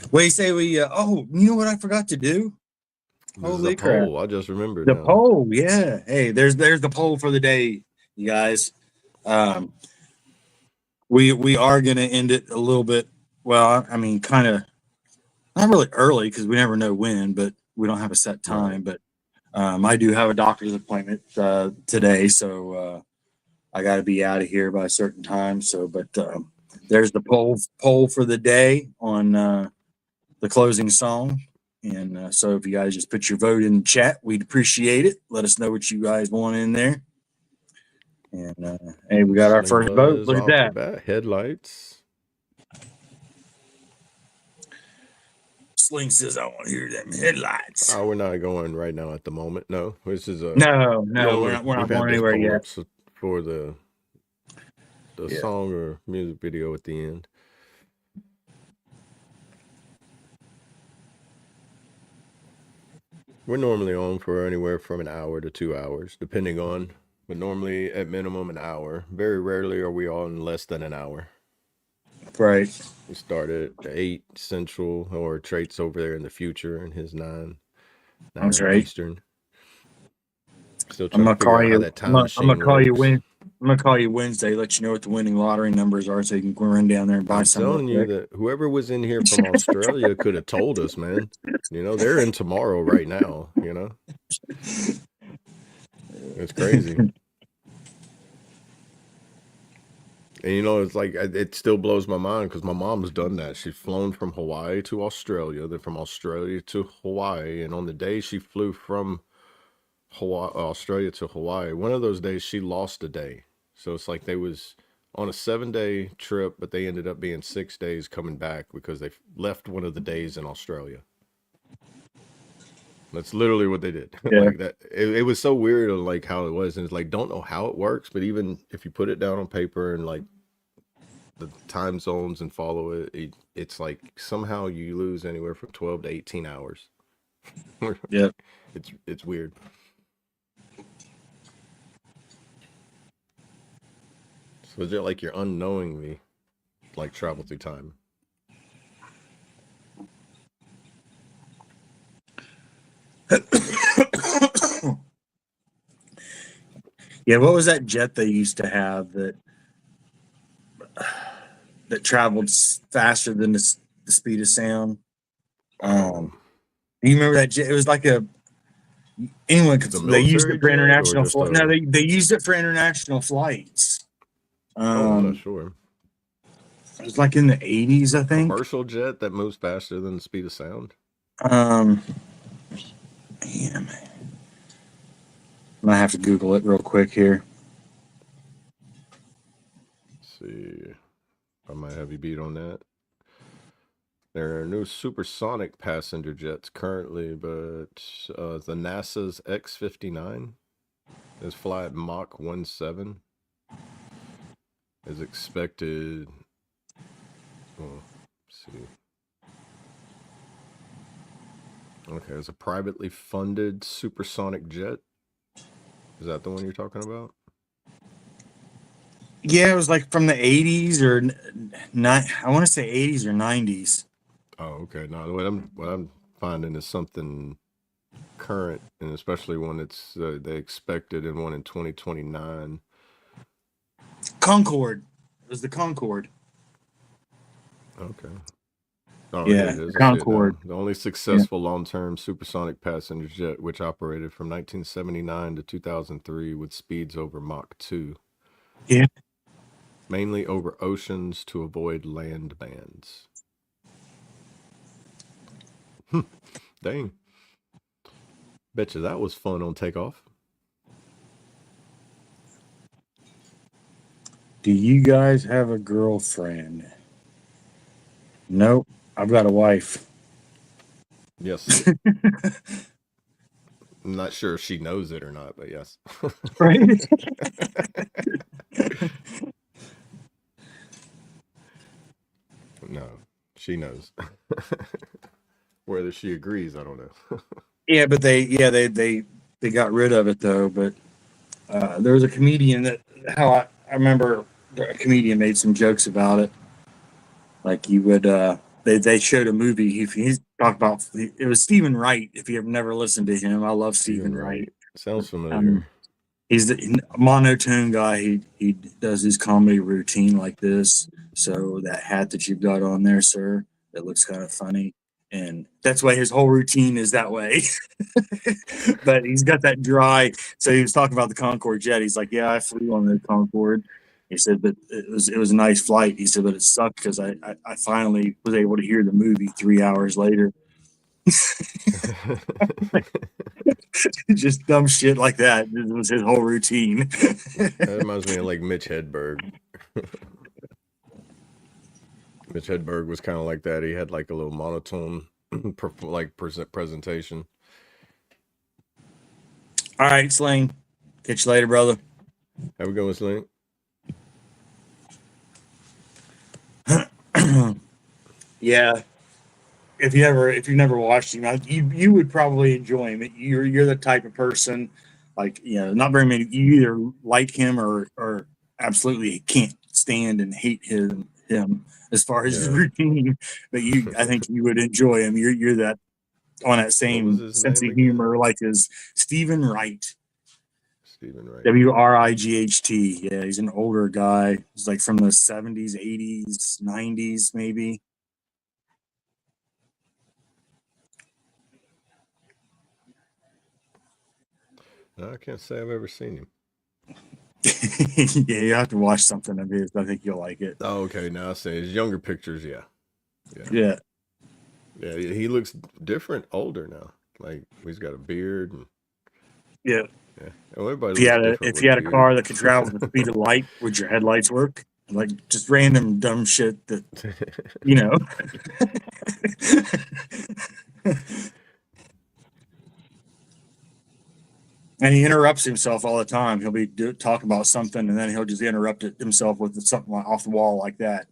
What do you say we? Oh, you know what I forgot to do? Holy crap! Poll. I just remembered the poll. Yeah. Hey, there's the poll for the day, you guys. We are gonna end it a little bit. Well, I mean, kind of not really early because we never know when, but we don't have a set time. But I do have a doctor's appointment today, so I got to be out of here by a certain time. So, but there's the poll for the day on the closing song. And so if you guys just put your vote in the chat, we'd appreciate it. Let us know what you guys want in there. And hey, we got our first vote. Look at that. Headlights. Sling says, I want to hear them headlights. Oh, we're not going right now at the moment. No, this is no, we're not going anywhere yet. For the song or music video at the end. We're normally on for anywhere from an hour to 2 hours, depending on, but normally at minimum an hour. Very rarely are we on less than an hour. Right. We start at 8 Central, or Trait's over there in the future in his 9 That's right. Eastern. Still I'm gonna call you. I'm gonna call you when. I'm gonna call you Wednesday, let you know what the winning lottery numbers are, so you can run down there and buy I'm some. telling you that whoever was in here from Australia could have told us, man. You know, they're in tomorrow right now, you know. It's crazy. And you know, it's like it still blows my mind because my mom's done that. She's flown from Hawaii to Australia, then from Australia to Hawaii, and on the day she flew from Australia to Hawaii, one of those days she lost a day. So it's like they was on a 7-day trip, but they ended up being 6 days coming back because they left one of the days in Australia. That's literally what they did. Yeah. Like that, it was so weird of like how it was, and it's like don't know how it works, but even if you put it down on paper and like the time zones and follow it, it's like somehow you lose anywhere from 12 to 18 hours. Yeah. It's weird. So is it like you're unknowingly like travel through time? Yeah, what was that jet they used to have that traveled faster than the speed of sound? Do you remember that jet? It was like anyone could. The They used military it for jet or international just flight. No, they used it for international flights. I'm not sure. It was like in the 80s, I think. Commercial jet that moves faster than the speed of sound. Yeah, man. I might have to Google it real quick here. Let's see, I might have you beat on that. There are no supersonic passenger jets currently, but the NASA's X-59 is fly at Mach 1.7. Is expected. Well, let's see. Okay, it's a privately funded supersonic jet. Is that the one you're talking about? Yeah, it was like from the 80s or not. I want to say 80s or 90s. Oh, okay. No, what I'm finding is something current, and especially when it's they expected in one in 2029. Concorde. It was the Concorde. Okay. Oh, Yeah, here it is. I see it Concorde. now. The only successful long-term supersonic passenger jet, which operated from 1979 to 2003 with speeds over Mach 2. Yeah. Mainly over oceans to avoid land bans. Dang. Betcha that was fun on takeoff. Do you guys have a girlfriend? Nope. I've got a wife. Yes. I'm not sure if she knows it or not, but yes. Right? No, she knows. Whether she agrees, I don't know. Yeah, but they got rid of it though. But there was a comedian that I remember a comedian made some jokes about it. Like you would they showed a movie. He talked about it was Stephen Wright. If you have never listened to him, I love Stephen Wright. Sounds familiar. He's the monotone guy. He does his comedy routine like this. So that hat that you've got on there, sir, that looks kind of funny. And that's why his whole routine is that way. But he's got that dry. So he was talking about the Concorde jet. He's like, yeah, I flew on the Concorde. He said, but it was a nice flight. He said, but it sucked because I finally was able to hear the movie 3 hours later. Just dumb shit like that. It was his whole routine. That reminds me of like Mitch Hedberg. Mitch Hedberg was kind of like that. He had like a little monotone presentation. All right, Sling. Catch you later, brother. Have a good one, Sling. Yeah. If you've never watched him, you would probably enjoy him. You're the type of person, like, not very many. You either like him or absolutely can't stand and hate him as far as his routine. But I think you would enjoy him. You're that on that same sense of humor, like as Stephen Wright. Stephen Wright. Wright. Yeah, he's an older guy. He's like from the 70s, 80s, 90s, maybe. No, I can't say I've ever seen him. Yeah, you have to watch something of his. I think you'll like it. Oh, okay. Now I say his younger pictures, yeah. Yeah. He looks different, older now. Like he's got a beard. And, yeah. Well, everybody if you looks had different. if you had a car that could travel the speed of light, would your headlights work? Like just random dumb shit that you know. And he interrupts himself all the time. He'll be talking about something, and then he'll just interrupt it himself with something off the wall like that.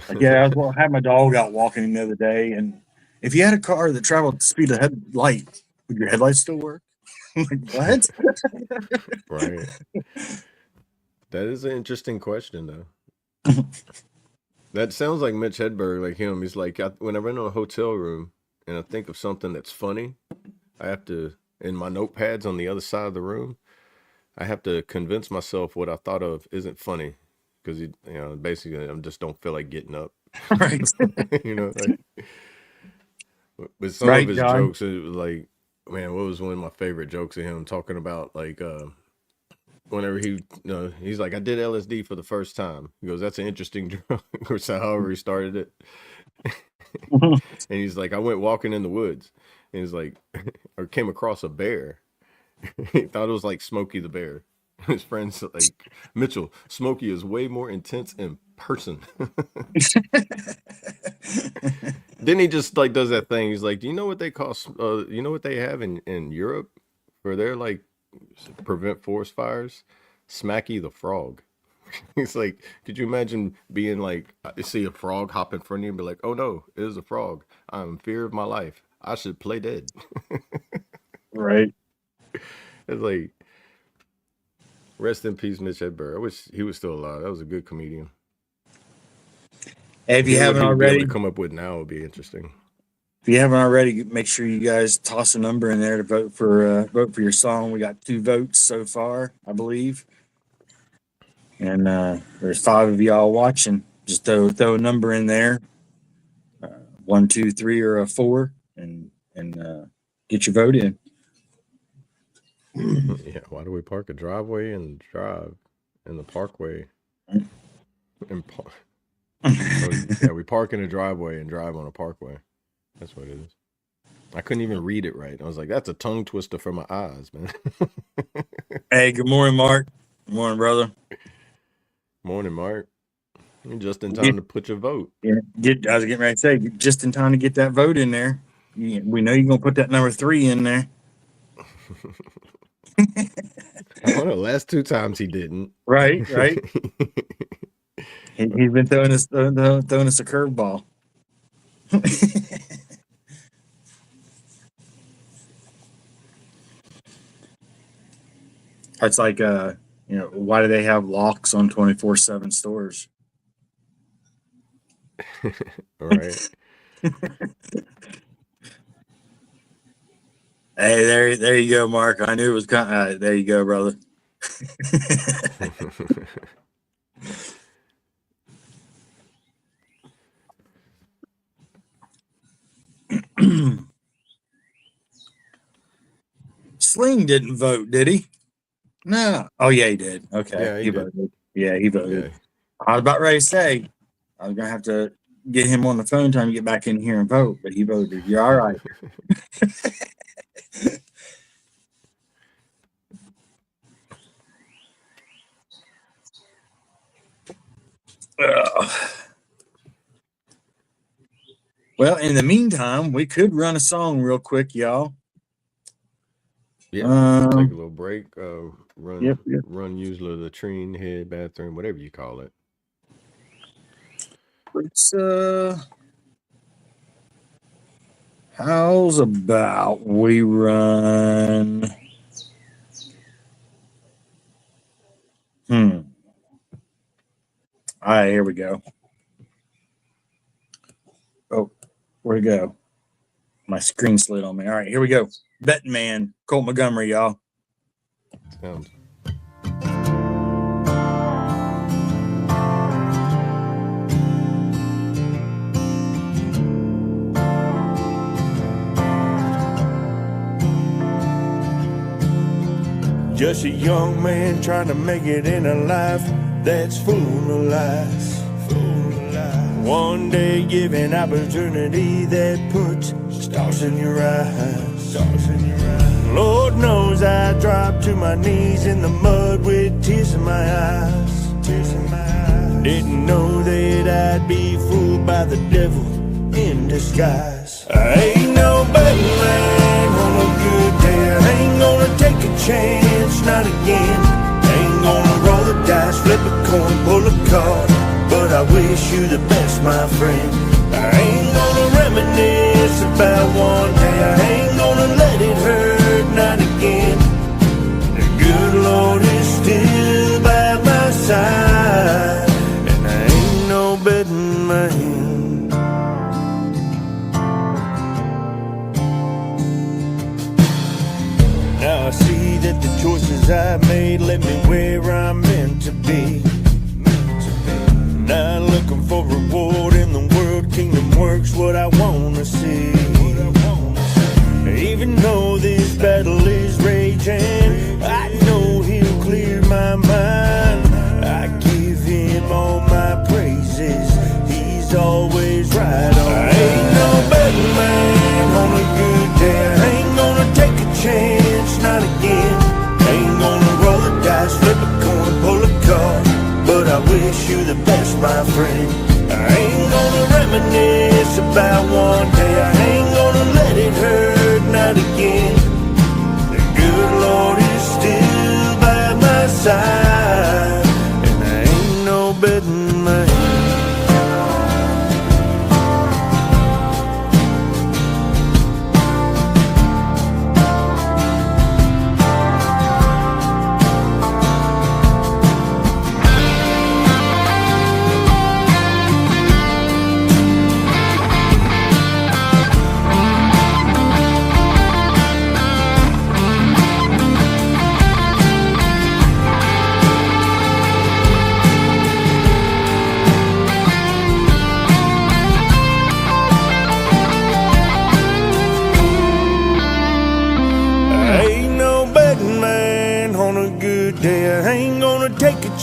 Like, I had my dog out walking the other day, and if you had a car that traveled the speed of headlight, would your headlights still work? I'm like, what? Right. That is an interesting question, though. That sounds like Mitch Hedberg, like him. He's like, when I'm in a hotel room and I think of something that's funny, I have to, in my notepads on the other side of the room, I have to convince myself what I thought of isn't funny. Because, basically, I just don't feel like getting up. Right. But some of his jokes, it was like, man, what was one of my favorite jokes of him talking about, like, whenever he's like, I did LSD for the first time. He goes, that's an interesting drug, or however he started it. And he's like, I went walking in the woods, and he's like, or came across a bear. He thought it was like Smokey the Bear. His friends like, Mitchell, Smokey is way more intense in person. Then he just like does that thing. He's like, do you know what they call? You know what they have in Europe for their like prevent forest fires? Smacky the Frog. He's like, could you imagine being like, you see a frog hop in front of you and be like, oh no, it is a frog. I'm in fear of my life. I should play dead. Right. It's like, rest in peace, Mitch Hedberg. I wish he was still alive. That was a good comedian. Hey, if you haven't already, to come up with now would be interesting. If you haven't already, make sure you guys toss a number in there to vote for your song. We got 2 votes so far, I believe, and there's 5 of y'all watching. Just throw a number in there, 1, 2, 3, or a 4, and get your vote in. Yeah, why do we park a driveway and drive in the parkway? We park in a driveway and drive on a parkway. That's what it is. I couldn't even read it right. I was like, that's a tongue twister for my eyes, man. Hey, good morning, Mark. Good morning, brother. Morning, Mark. You're just in time to put your vote. Yeah, I was getting ready to say, just in time to get that vote in there. We know you're going to put that number 3 in there. I don't know. Last 2 times he didn't. Right. He's been throwing us a curveball. It's like, why do they have locks on 24/7 stores? Right. Hey, there you go, Mark. I knew it was kind. There you go, brother. Sling didn't vote, did he? No. Oh yeah, he did. Okay. Yeah, he did. Voted. Yeah, he voted. Yeah. I was about ready to say I was gonna have to get him on the phone time to get back in here and vote, but he voted. You're all right. Well, in the meantime, we could run a song real quick, y'all. Yeah, take a little break. Run, Yep. Run, use the latrine, head, bathroom, whatever you call it. It's how's about we run? All right, here we go. Oh, where'd it go? My screen slid on me. All right, here we go. Betting Man, Colt Montgomery, y'all. Sounds. Just a young man trying to make it in a life that's full of lies. One day given opportunity that puts stars in your eyes. Lord knows I dropped to my knees in the mud with tears in my eyes. Didn't know that I'd be fooled by the devil in disguise. I ain't no better man on a good day. I ain't gonna take a chance, not again. Ain't gonna roll the dice, flip a coin, pull a card, but I wish you the best, my friend. I ain't gonna reminisce about one day. I ain't gonna let it hurt, not again. The good Lord is still by my side, and I ain't no betting man. Now I see that the choices I made led me where I'm meant to be. Not looking for reward in the world, kingdom works what I wanna see. Even though this battle is raging, I know he'll clear my mind. I give him all my praises, he's always right on. I ain't no better man on a good day. I ain't gonna take a chance, not again. Ain't gonna roll the dice, flip a coin, pull a card, but I wish you the best, my friend. I ain't gonna reminisce about one day. I ain't gonna let it hurt, not again. The good Lord is still by my side, and I ain't no betting man.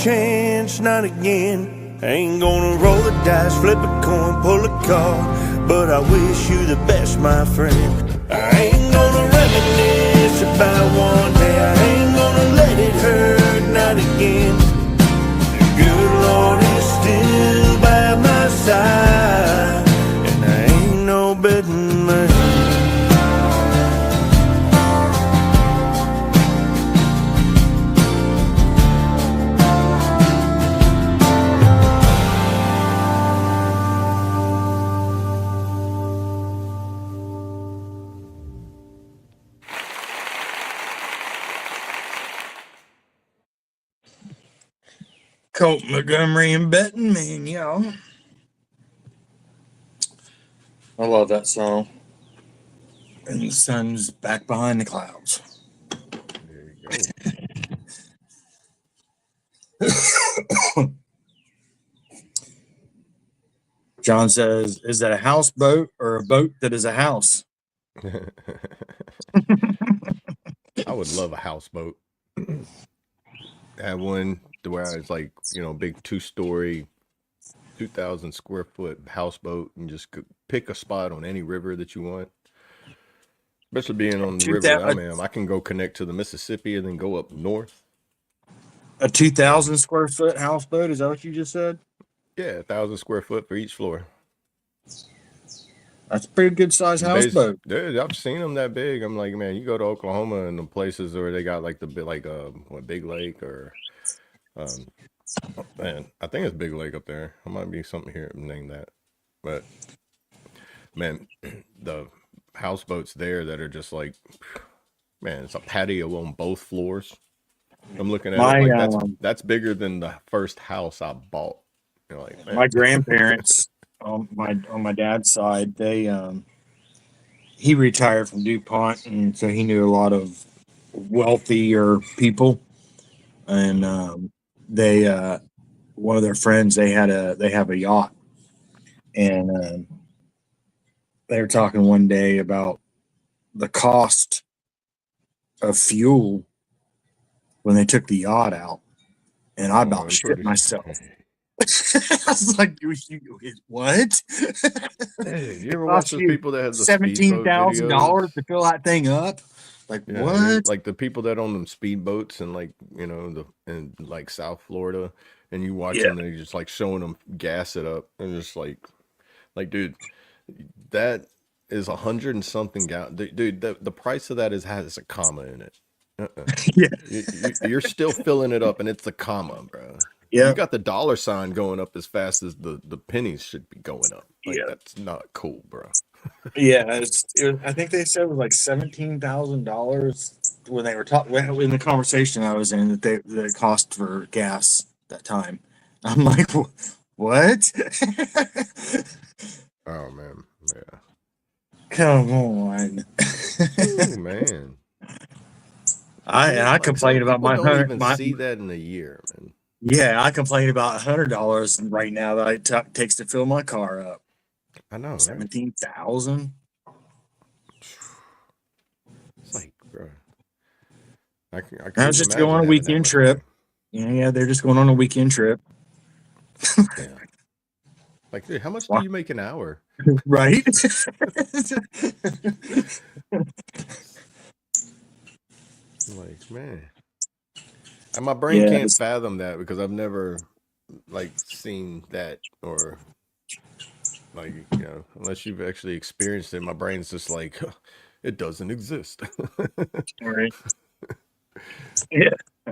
Chance, not again. Ain't gonna roll the dice, flip a coin, pull a card, but I wish you the best, my friend. I ain't gonna reminisce about one day. I ain't gonna let it hurt, not again. The good Lord is still by my side, and I ain't no betting man. Colt Montgomery and Betting Man, y'all. I love that song. And the sun's back behind the clouds. There you go. John says, is that a houseboat or a boat that is a house? I would love a houseboat. I had one where it's like, big 2-story, 2,000 square foot houseboat, and just pick a spot on any river that you want. Especially being on the river that I'm in, I can go connect to the Mississippi and then go up north. A 2,000 square foot houseboat? Is that what you just said? Yeah, 1,000 square foot for each floor. That's a pretty good size houseboat. Dude, I've seen them that big. I'm like, man, you go to Oklahoma and the places where they got like Big Lake or, man, I think it's Big Lake up there. It might be something here named that, but man, the houseboats there that are just like, man, it's a patio on both floors. I'm looking at it like that's bigger than the first house I bought. Like, man. My grandparents on my dad's side, he retired from DuPont, and so he knew a lot of wealthier people, and they one of their friends they have a yacht, and they were talking one day about the cost of fuel when they took the yacht out, and I about I'm shit pretty myself. I was like, what? Hey, you It ever watch cost those you people that have the speedboat $17,000 videos? to fill that thing up. Like, Yeah, they what? like the people that own them speedboats and like in like South Florida, and you watch Yeah, them, they just like showing them gas it up, and just like dude, that is 100 and something gallon. Dude, the price of that has a comma in it. yeah, You're still filling it up, and it's a comma, bro. You yeah, got the dollar sign going up as fast as the pennies should be going up. Like yeah. that's not cool, bro. Yeah, I think they said it was like $17,000 when they were talking in the conversation I was in that it cost for gas that time. I'm like, what? Oh man, yeah. Come on. Ooh man. I Like some complain about people my don't hundred even my see that in a year, man. yeah, I complain about $100 right now that takes to fill my car up. I know, right? 17,000. It's like, bro, I I was couldn't just to go imagine on a having that weekend much trip. money. Yeah, they're just going on a weekend trip. Yeah. Like, dude, how much do Why- you make an hour? Right? Like, man. And my brain Yeah, can't fathom that because I've never like seen that or like, unless you've actually experienced it, my brain's just like, "Huh, it doesn't exist." right. Yeah.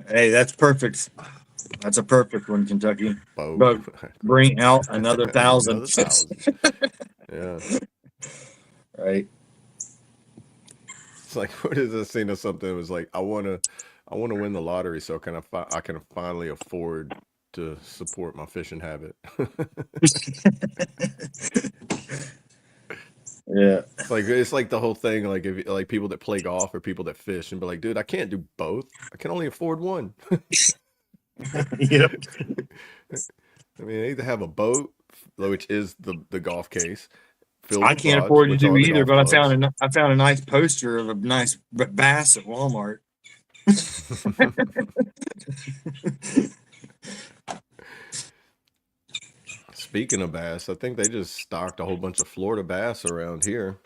Hey, that's perfect. That's a perfect one, Kentucky. Bo. But bring out another thousand. Another 1,000. Yeah. Right. It's like, what is this scene or something? It was like, I want to win the lottery so I can finally afford to support my fishing habit. Yeah. It's like the whole thing, like if like people that play golf or people that fish and be like, dude, I can't do both. I can only afford one. Yep. I mean, I either have a boat, which is the golf case, filled I with can't rods, afford to which do are the either, golf but clubs. I found a nice poster of a nice bass at Walmart. Speaking of bass, I think they just stocked a whole bunch of Florida bass around here.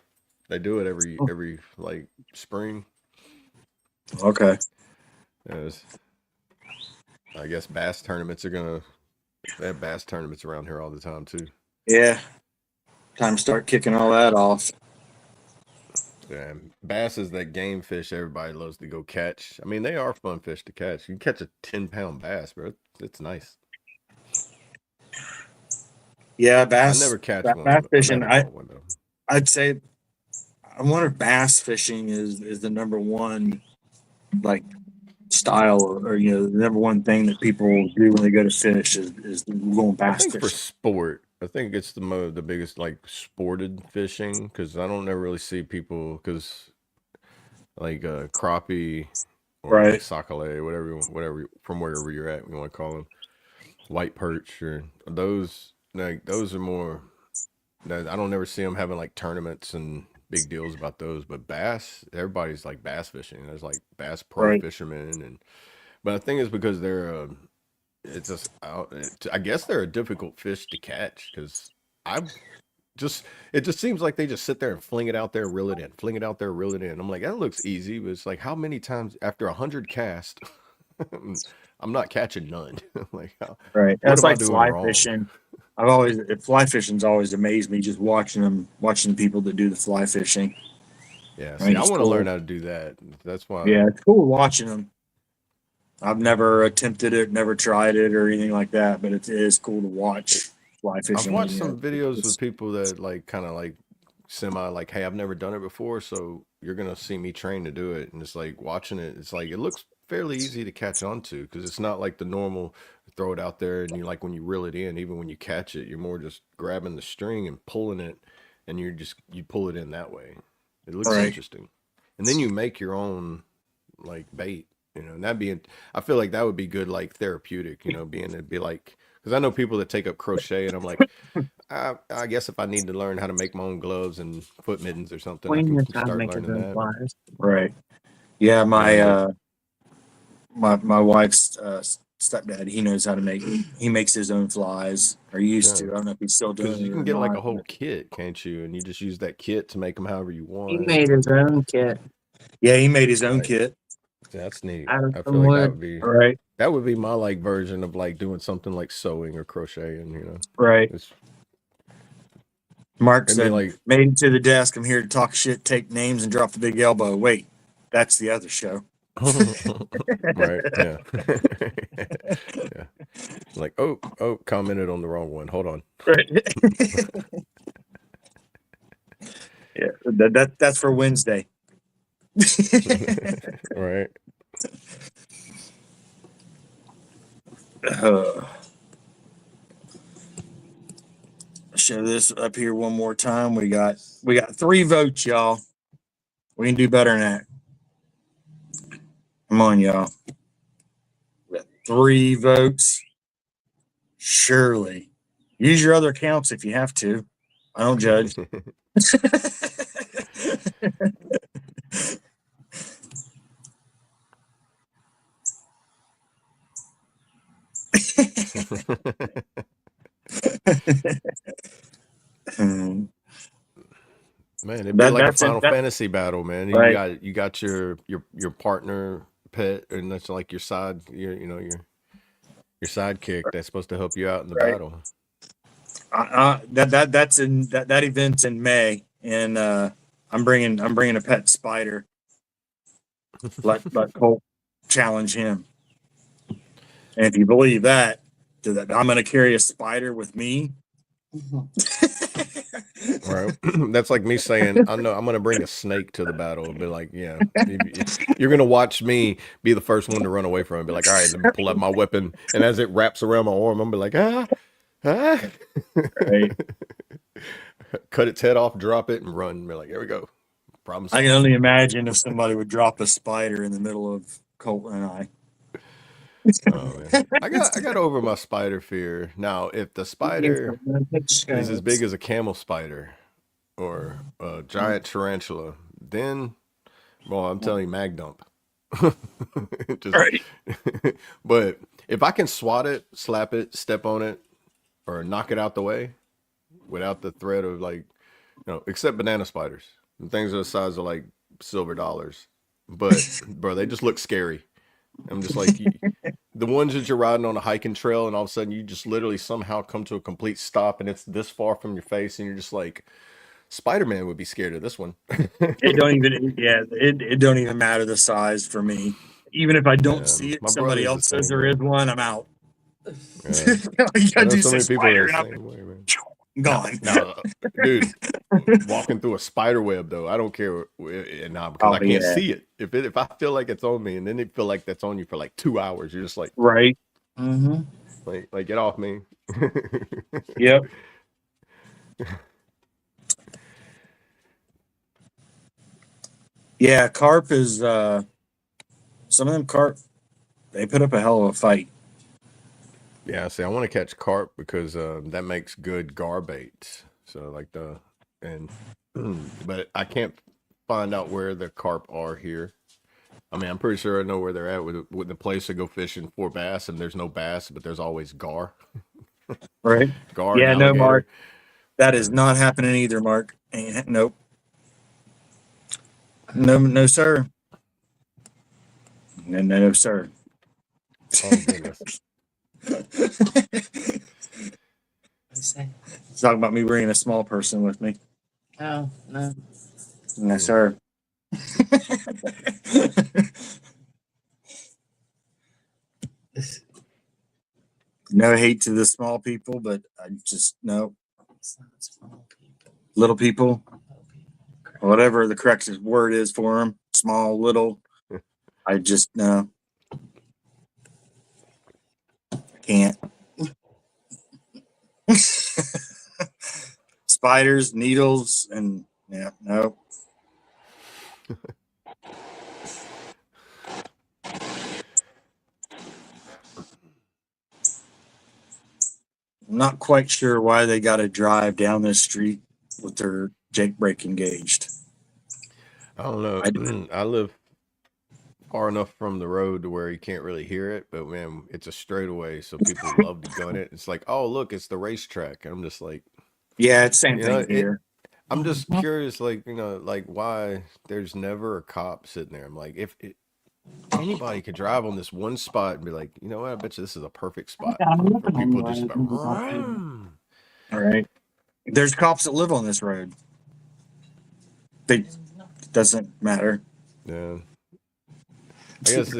They do it every like spring. Okay. As I guess bass tournaments they have bass tournaments around here all the time too. Yeah. Time to start kicking all that off. Yeah, bass is that game fish everybody loves to go catch. I mean, they are fun fish to catch. You can catch a 10-pound bass, bro. It's nice. Yeah, I never catch bass one. I fishing. never caught one though. I'd say I wonder if bass fishing is the number one like style or the number one thing that people do when they go to fish is going I bass think for fishing. sport, I think it's the biggest like sported fishing because I don't ever really see people because like crappie or like Right. sockeye, whatever from wherever you're at, you want to call them white perch or those. Like those are more. I don't ever see them having like tournaments and big deals about those. But bass, everybody's like bass fishing. There's like bass pro Right. fishermen, but I think it's because they're it's just I guess they're a difficult fish to catch because I just it just seems like they just sit there and fling it out there, reel it in, fling it out there, reel it in. I'm like, that looks easy, but it's like how many times after 100 casts, I'm not catching none. Like, Right. what That's am I like doing fly wrong? fishing. Fly fishing's always amazed me just watching the people that do the fly fishing. Yeah, I see, think I it's want to learn cool. how to do that. That's why. Yeah, it's cool watching them. I've never attempted it, never tried it or anything like that, but it is cool to watch fly I've fishing. watched some videos with people that like kind of like semi like, hey, I've never done it before, so you're gonna see me train to do it. And it's like watching it, it's like it looks fairly easy to catch on to because it's not like the normal throw it out there and you like when you reel it in, even when you catch it, you're more just grabbing the string and pulling it and you pull it in that way. It looks Right. interesting. And then you make your own like bait, you know, and that'd be, I feel like that would be good, like therapeutic, you know, it'd be like, because I know people that take up crochet, and I'm like, I guess if I need to learn how to make my own gloves and foot mittens or something, I Queen can was trying to start make his learning own that. flyers. Right. Yeah, Yeah, my wife's stepdad, he knows how to make. He makes his own flies, or used to. yeah. I don't know if he's still doing Because it you or can get like not. a whole kit, can't you? And you just use that kit to make them however you He want. made his own kit Yeah, he made his own Like, kit. that's neat. out of I feel some like wood. Right. that would be my like version of like doing something like sewing or crocheting, you know. Right. It's, Mark it'd be said, like, "Made it to the desk. I'm here to talk shit, take names, and drop the big elbow." Wait, that's the other show. right, yeah. Yeah. Like, oh, commented on the wrong one. Hold on. Right. Yeah, that's for Wednesday. Right. Show this up here one more time. We got 3 votes, y'all. We can do better than that. Come on, y'all. We got 3 votes. Surely. Use your other accounts if you have to. I don't judge. Man, it'd be like a That's it. Final Fantasy battle, man. Right. You got your partner pet, and that's like your side, you know, your sidekick that's supposed to help you out in the Right. battle. That event's in May, and I'm bringing a pet spider. Let Colt challenge him, and if you believe that, I'm going to carry a spider with me. Right. That's like me saying, I know I'm going to bring a snake to the battle and be like, yeah, you're going to watch me be the first one to run away from it. Be like, all right, let me pull out my weapon. And as it wraps around my arm, I'm be like, ah. Right. Cut its head off, drop it, and run. Be like, here we go. Problem I solved. can only imagine if somebody would drop a spider in the middle of Colt and I. Oh man, I got over my spider fear. Now, if the spider is as big as a camel spider or a giant tarantula, then, well, I'm telling you, mag dump. Just, Right. but if I can swat it, slap it, step on it, or knock it out the way without the threat of like, you know, except banana spiders, the things are the size of like silver dollars, but bro, they just look scary. I'm just like, the ones that you're riding on a hiking trail, and all of a sudden you just literally somehow come to a complete stop, and it's this far from your face, and you're just like, Spider-Man would be scared of this one. It don't even matter the size for me. Even if I don't see it, my somebody brother's else the says same there is way. one, I'm out. Yeah. You I gotta know do so say many people are spider, the and same way, man. I'm gone. Now, dude, walking through a spider web though, I don't care, and now because I can't see it. If I feel like it's on me, and then it feel like that's on you for like 2 hours, you're just like, Right. like get off me. Yep. Yeah, carp is some of them carp, they put up a hell of a fight. Yeah, see, I want to catch carp because that makes good gar bait. So like but I can't find out where the carp are here. I mean, I'm pretty sure I know where they're at with the place to go fishing for bass, and there's no bass, but there's always gar. Right. Gar Yeah, and no, alligator. Mark. That is not happening either, Mark. Nope. No, sir. No, sir. Oh goodness. Talking about me bringing a small person with me. Oh, no. No, sir. No hate to the small people, but I just no It's not small people. little people, whatever the correct word is for them, small, little. I just no, I can't. Spiders, needles, and yeah, no. not quite sure why they got to drive down this street with their Jake brake engaged. I don't know. I live far enough from the road to where you can't really hear it, but man, it's a straightaway, so people love to gun it. It's like, oh look, it's the racetrack. I'm just like, Yeah, it's same you know, thing here. I'm just curious, like, like why there's never a cop sitting there. I'm like, if anybody could drive on this one spot and be like, you know what, I bet you this is a perfect spot for people just about. All right. There's cops that live on this road. They doesn't matter. Yeah. I guess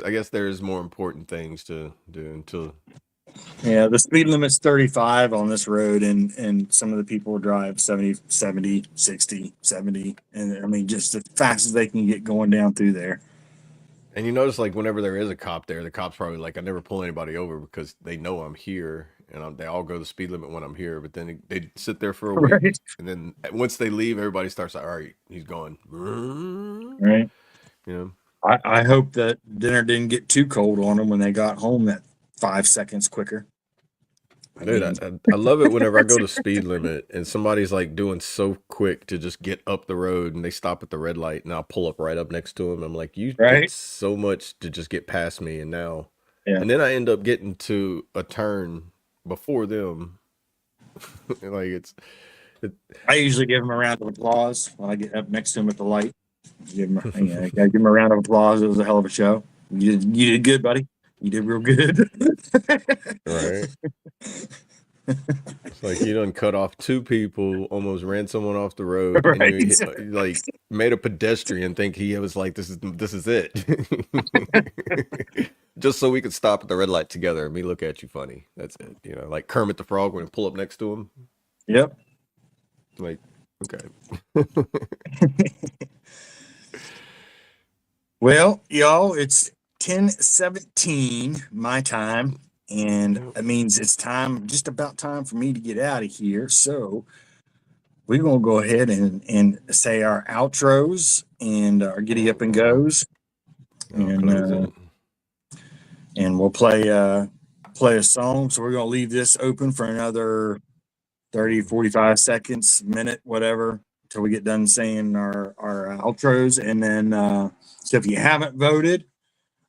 I guess there's more important things to do until. Yeah, the speed limit's 35 on this road, and some of the people drive 70, 60, 70. And I mean, just as fast as they can get going down through there. And you notice, like, whenever there is a cop there, the cop's probably like, I never pull anybody over because they know I'm here, and they all go the speed limit when I'm here. But then they sit there for a week, Right. and then once they leave, everybody starts like, all right, he's gone. Right. You know. I hope that dinner didn't get too cold on them when they got home that 5 seconds quicker. Dude, I love it whenever I go to speed limit and somebody's like doing so quick to just get up the road and they stop at the red light and I'll pull up right up next to them. I'm like, you did so much to just get past me, and now, and then I end up getting to a turn before them. Like I usually give them a round of applause when I get up next to them at the light. Give them, give them a round of applause. It was a hell of a show. You did good, buddy. You did real good. Right. It's like you done cut off 2 people, almost ran someone off the road, Right. and you like made a pedestrian think he was like, this is it. Just so we could stop at the red light together and me look at you funny. That's it. You know, like Kermit the Frog when I pull up next to him. Yep. Like, okay. Well, y'all, it's 10:17 my time, and that means it's just about time for me to get out of here. So we're gonna go ahead and say our outros and our giddy up and goes, and we'll play a song. So we're gonna leave this open for another 30, 45 seconds, minute, whatever, until we get done saying our outros, and then. So if you haven't voted,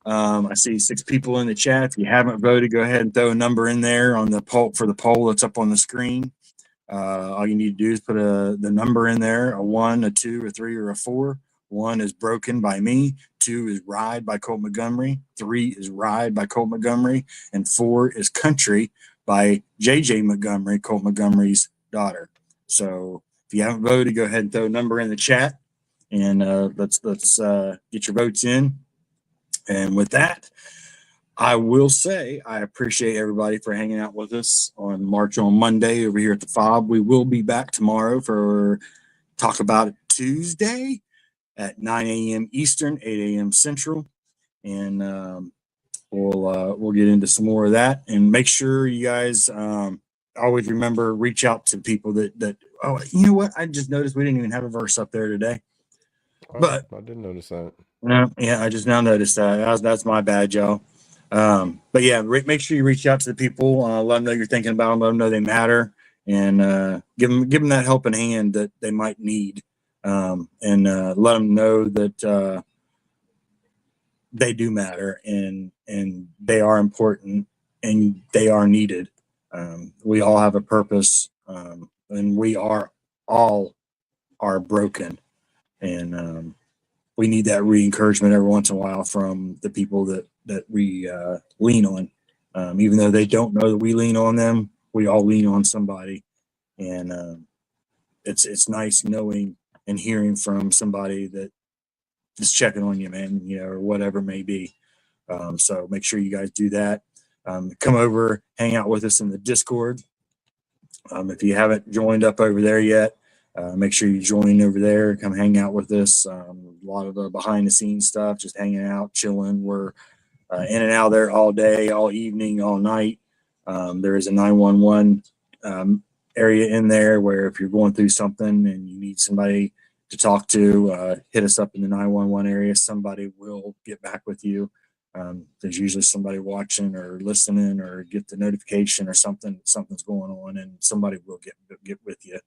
I see 6 people in the chat. If you haven't voted, go ahead and throw a number in there on the poll for the poll that's up on the screen. All you need to do is put the number in there, a 1, a 2, a 3, or a 4. 1 is Broken by me. 2 is Ride by Colt Montgomery. 3 is Ride by Colt Montgomery. And 4 is Country by JJ Montgomery, Colt Montgomery's daughter. So if you haven't voted, go ahead and throw a number in the chat. And let's get your votes in. And with that, I will say I appreciate everybody for hanging out with us on March on Monday over here at the F.O.B. We will be back tomorrow for Talk About It Tuesday at 9 a.m. Eastern, 8 a.m. Central. And we'll get into some more of that. And make sure you guys always remember, reach out to people that oh, you know what? I just noticed we didn't even have a verse up there today. But I didn't notice that. No, yeah, I just now noticed that. That's my bad, y'all. But yeah, make sure you reach out to the people. Let them know you're thinking about them. Let them know they matter, and give them that helping hand that they might need, and let them know that they do matter and they are important and they are needed. We all have a purpose, and we all are broken. And we need that re-encouragement every once in a while from the people that we lean on. Even though they don't know that we lean on them, we all lean on somebody. And it's nice knowing and hearing from somebody that is checking on you, man, or whatever it may be. So make sure you guys do that. Come over, hang out with us in the Discord. If you haven't joined up over there yet, make sure you join over there. Come hang out with us. A lot of the behind the scenes stuff, just hanging out, chilling. We're in and out there all day, all evening, all night. There is a 911 area in there where if you're going through something and you need somebody to talk to, hit us up in the 911 area. Somebody will get back with you. There's usually somebody watching or listening or get the notification or something's going on, and somebody will get with you.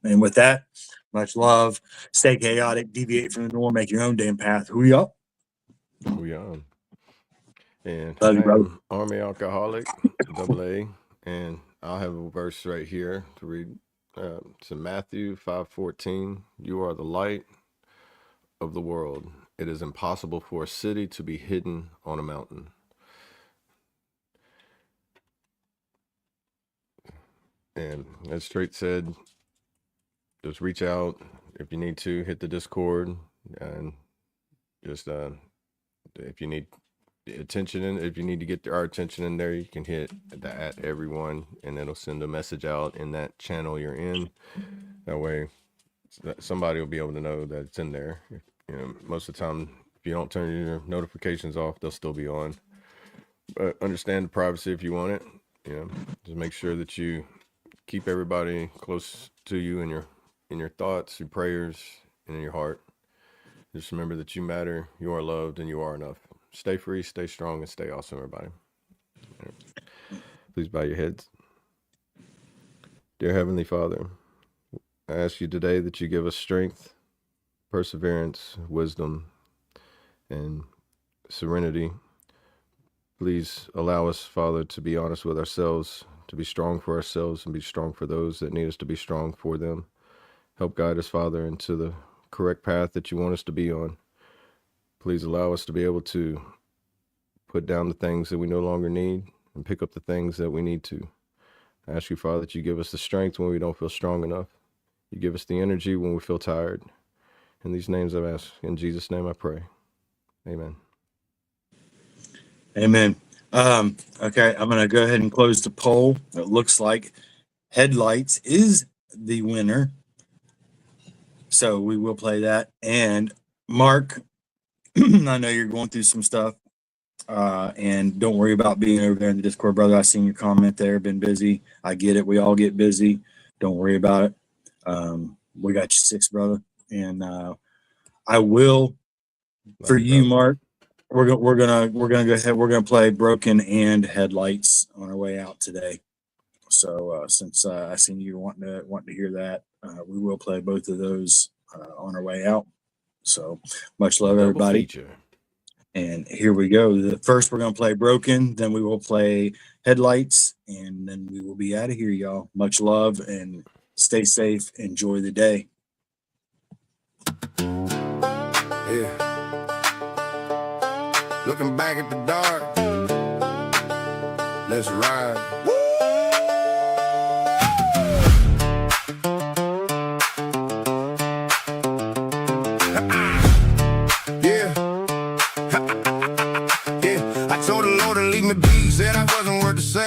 And with that, much love. Stay chaotic, deviate from the norm, make your own damn path. Who you up? We on. And Love you, I brother. am Army Alcoholic, AA, and I'll have a verse right here to read. It's in Matthew 5:14. You are the light of the world. It is impossible for a city to be hidden on a mountain. And as Straight said, just reach out if you need to, hit the Discord, and just if you need attention, and if you need to get our attention in there, you can hit the @everyone, and it'll send a message out in that channel you're in. That way somebody will be able to know that it's in there. You know, most of the time, if you don't turn your notifications off, they'll still be on. But understand the privacy if you want it. You know, just make sure that you keep everybody close to you in your thoughts, your prayers, and in your heart. Just remember that you matter, you are loved, and you are enough. Stay free, stay strong, and stay awesome, everybody. Please bow your heads. Dear Heavenly Father, I ask you today that you give us strength, perseverance, wisdom, and serenity. Please allow us, Father, to be honest with ourselves, to be strong for ourselves, and be strong for those that need us to be strong for them. Help guide us, Father, into the correct path that you want us to be on. Please allow us to be able to put down the things that we no longer need and pick up the things that we need to. I ask you, Father, that you give us the strength when we don't feel strong enough. You give us the energy when we feel tired. In these names I've asked. In Jesus' name I pray. Amen. Amen. Okay, I'm going to go ahead and close the poll. It looks like Headlights is the winner. So we will play that. And Mark, I know you're going through some stuff. And don't worry about being over there in the Discord, brother. I seen your comment there. Been busy. I get it. We all get busy. Don't worry about it. We got you 6, brother. And I will, for you, Mark, we're gonna go ahead. We're gonna play Broken and Headlights on our way out today. So since I seen you wanting to hear that, we will play both of those on our way out. So much love, everybody. Feature. And here we go. First, we're going to play Broken. Then we will play Headlights. And then we will be out of here, y'all. Much love and stay safe. Enjoy the day. Yeah. Looking back at the dark. Let's ride.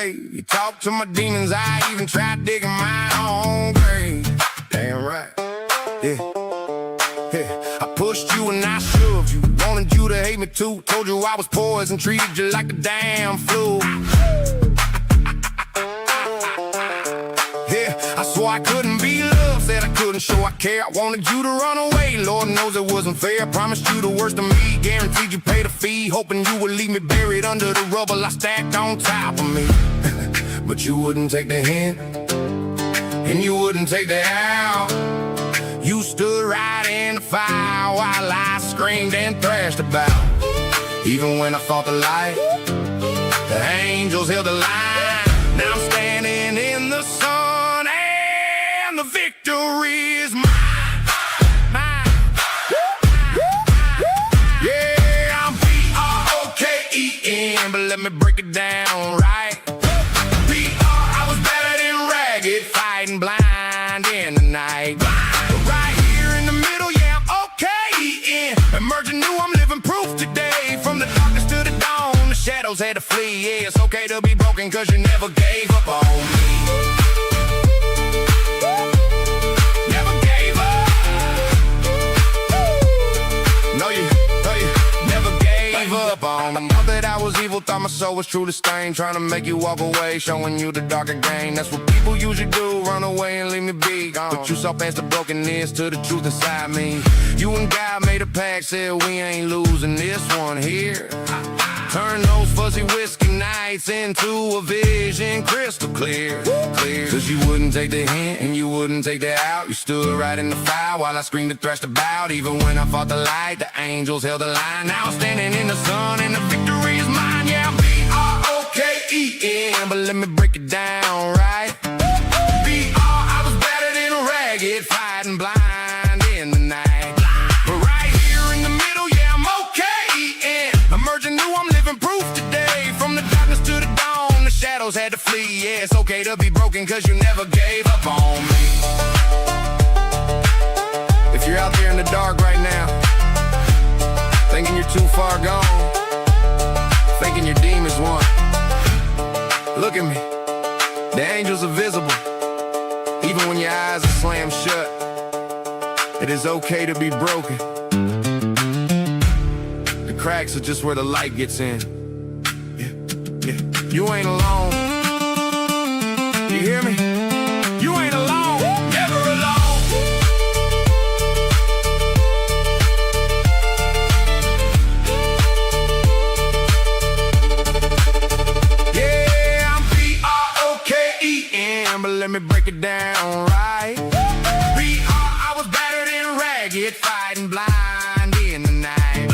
You talk to my demons, I even tried digging my own grave. Damn right, yeah. I pushed you and I shoved you, wanted you to hate me too. Told you I was poison, treated you like a damn flu. Yeah, I swore I couldn't be loved, said I couldn't show I care. I wanted you to run away, Lord knows it wasn't fair. Promised you the worst of me, guaranteed you pay the fee. Hoping you would leave me buried under the rubble I stacked on top of me. But you wouldn't take the hint, and you wouldn't take the out. You stood right in the fire while I screamed and thrashed about. Even when I fought the light, the angels held the line. Now I'm standing in the sun, and the victory is mine. Mine. Yeah, I'm B-R-O-K-E-N, but let me break it down right. Fighting blind in the night, but right here in the middle, yeah, I'm okay. Emerging new, I'm living proof today. From the darkness to the dawn, the shadows had to flee. Yeah, it's okay to be broken, cause you never gave up on me. Never gave up. No, you never gave up on me. Thought that I was evil, thought my my soul was truly stained, trying to make you walk away, showing you the darker game. That's what people usually do, run away and leave me be. But you saw past the brokenness to the truth inside me. You and God made a pact, said we ain't losing this one here. Turn those fuzzy whiskey nights into a vision crystal clear. Cause you wouldn't take the hint and you wouldn't take the out. You stood right in the fire while I screamed and thrashed about. Even when I fought the light, the angels held the line. Now I'm standing in the sun and the victory is mine. Yeah, I'm B-R-O-K-E-N, but let me break it down, right? B-R, I was battered and ragged, fighting blind in the night. But right here in the middle, yeah, I'm okay-E-N. Emerging new, I'm living proof today. From the darkness to the dawn, the shadows had to flee. Yeah, it's okay to be broken, cause you never gave up on me. If you're out there in the dark right now, thinking you're too far gone, thinking your demons won, look at me, the angels are visible. Even when your eyes are slammed shut, it is okay to be broken. The cracks are just where the light gets in. Yeah, yeah. You ain't alone. You hear me? You ain't alone. Never alone. Yeah, I'm B-R-O-K-E-N, but let me break it down, right? B-R, I was battered and ragged, fighting blind in the night.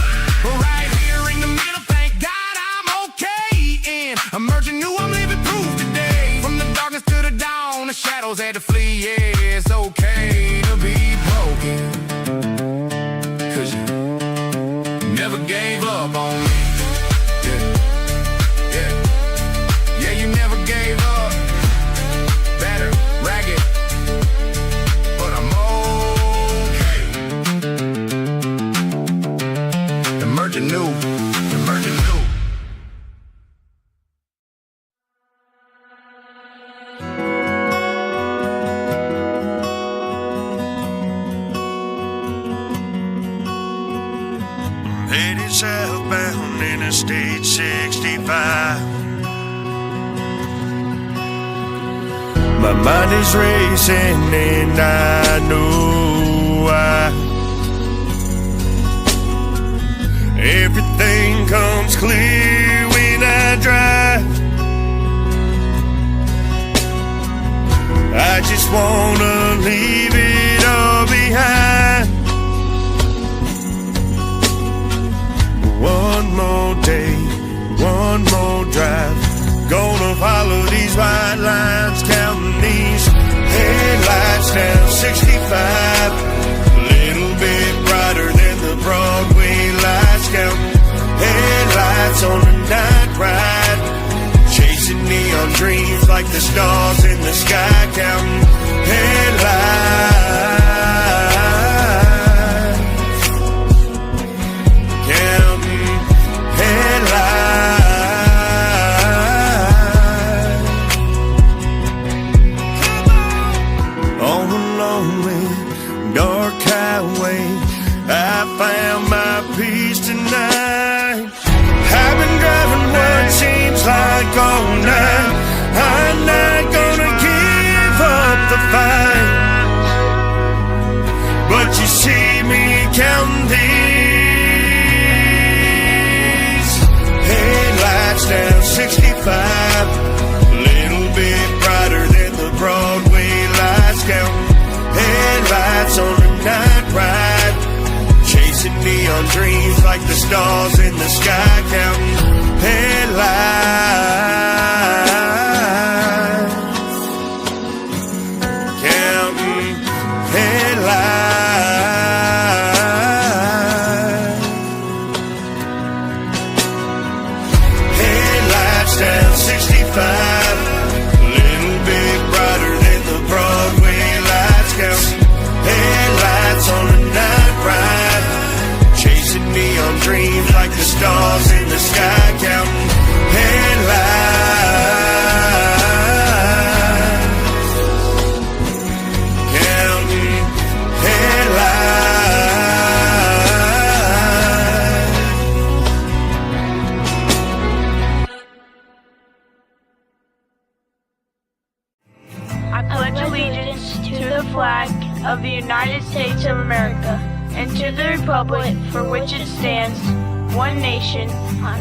But right here in the middle, thank God I'm okay. Emerging new, I'm living proof today. From the darkness to the dawn, the shadows had to flee. Yeah, it's okay to be broken, cause you never gave up on me. Yeah, yeah, yeah, you never gave up. Battered, ragged, but I'm okay. Emerging new, emerging new. Headed southbound Interstate 65. My mind is racing and I know why. Everything comes clear when I drive. I just wanna leave it all behind. One more day, one more drive. Gonna follow these white lines, counting these headlights down 65. A little bit brighter than the Broadway lights, counting headlights on the night ride. Chasing neon dreams like the stars in the sky, counting headlights. Counting headlights. On a lonely, dark highway, I found my peace tonight. I've been driving what seems like all night. I'm not gonna give up the fight, but you see me counting these headlights down 65. A little bit brighter than the Broadway lights, counting headlights on a night ride. Chasing neon dreams like the stars in the sky, counting headlights. Counting headlights. Headlights down 65. A little bit brighter than the Broadway lights, counting headlights on a night ride. Chasing neon dreams like the stars in the sky, counting headlights. Counting headlights. allegiance to the flag of the United States of America and to the republic for which it stands, one nation,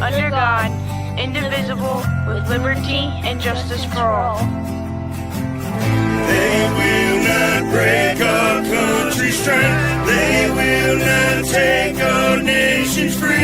under God, indivisible, with liberty and justice for all. They will not break our country's strength. They will not take our nation's free.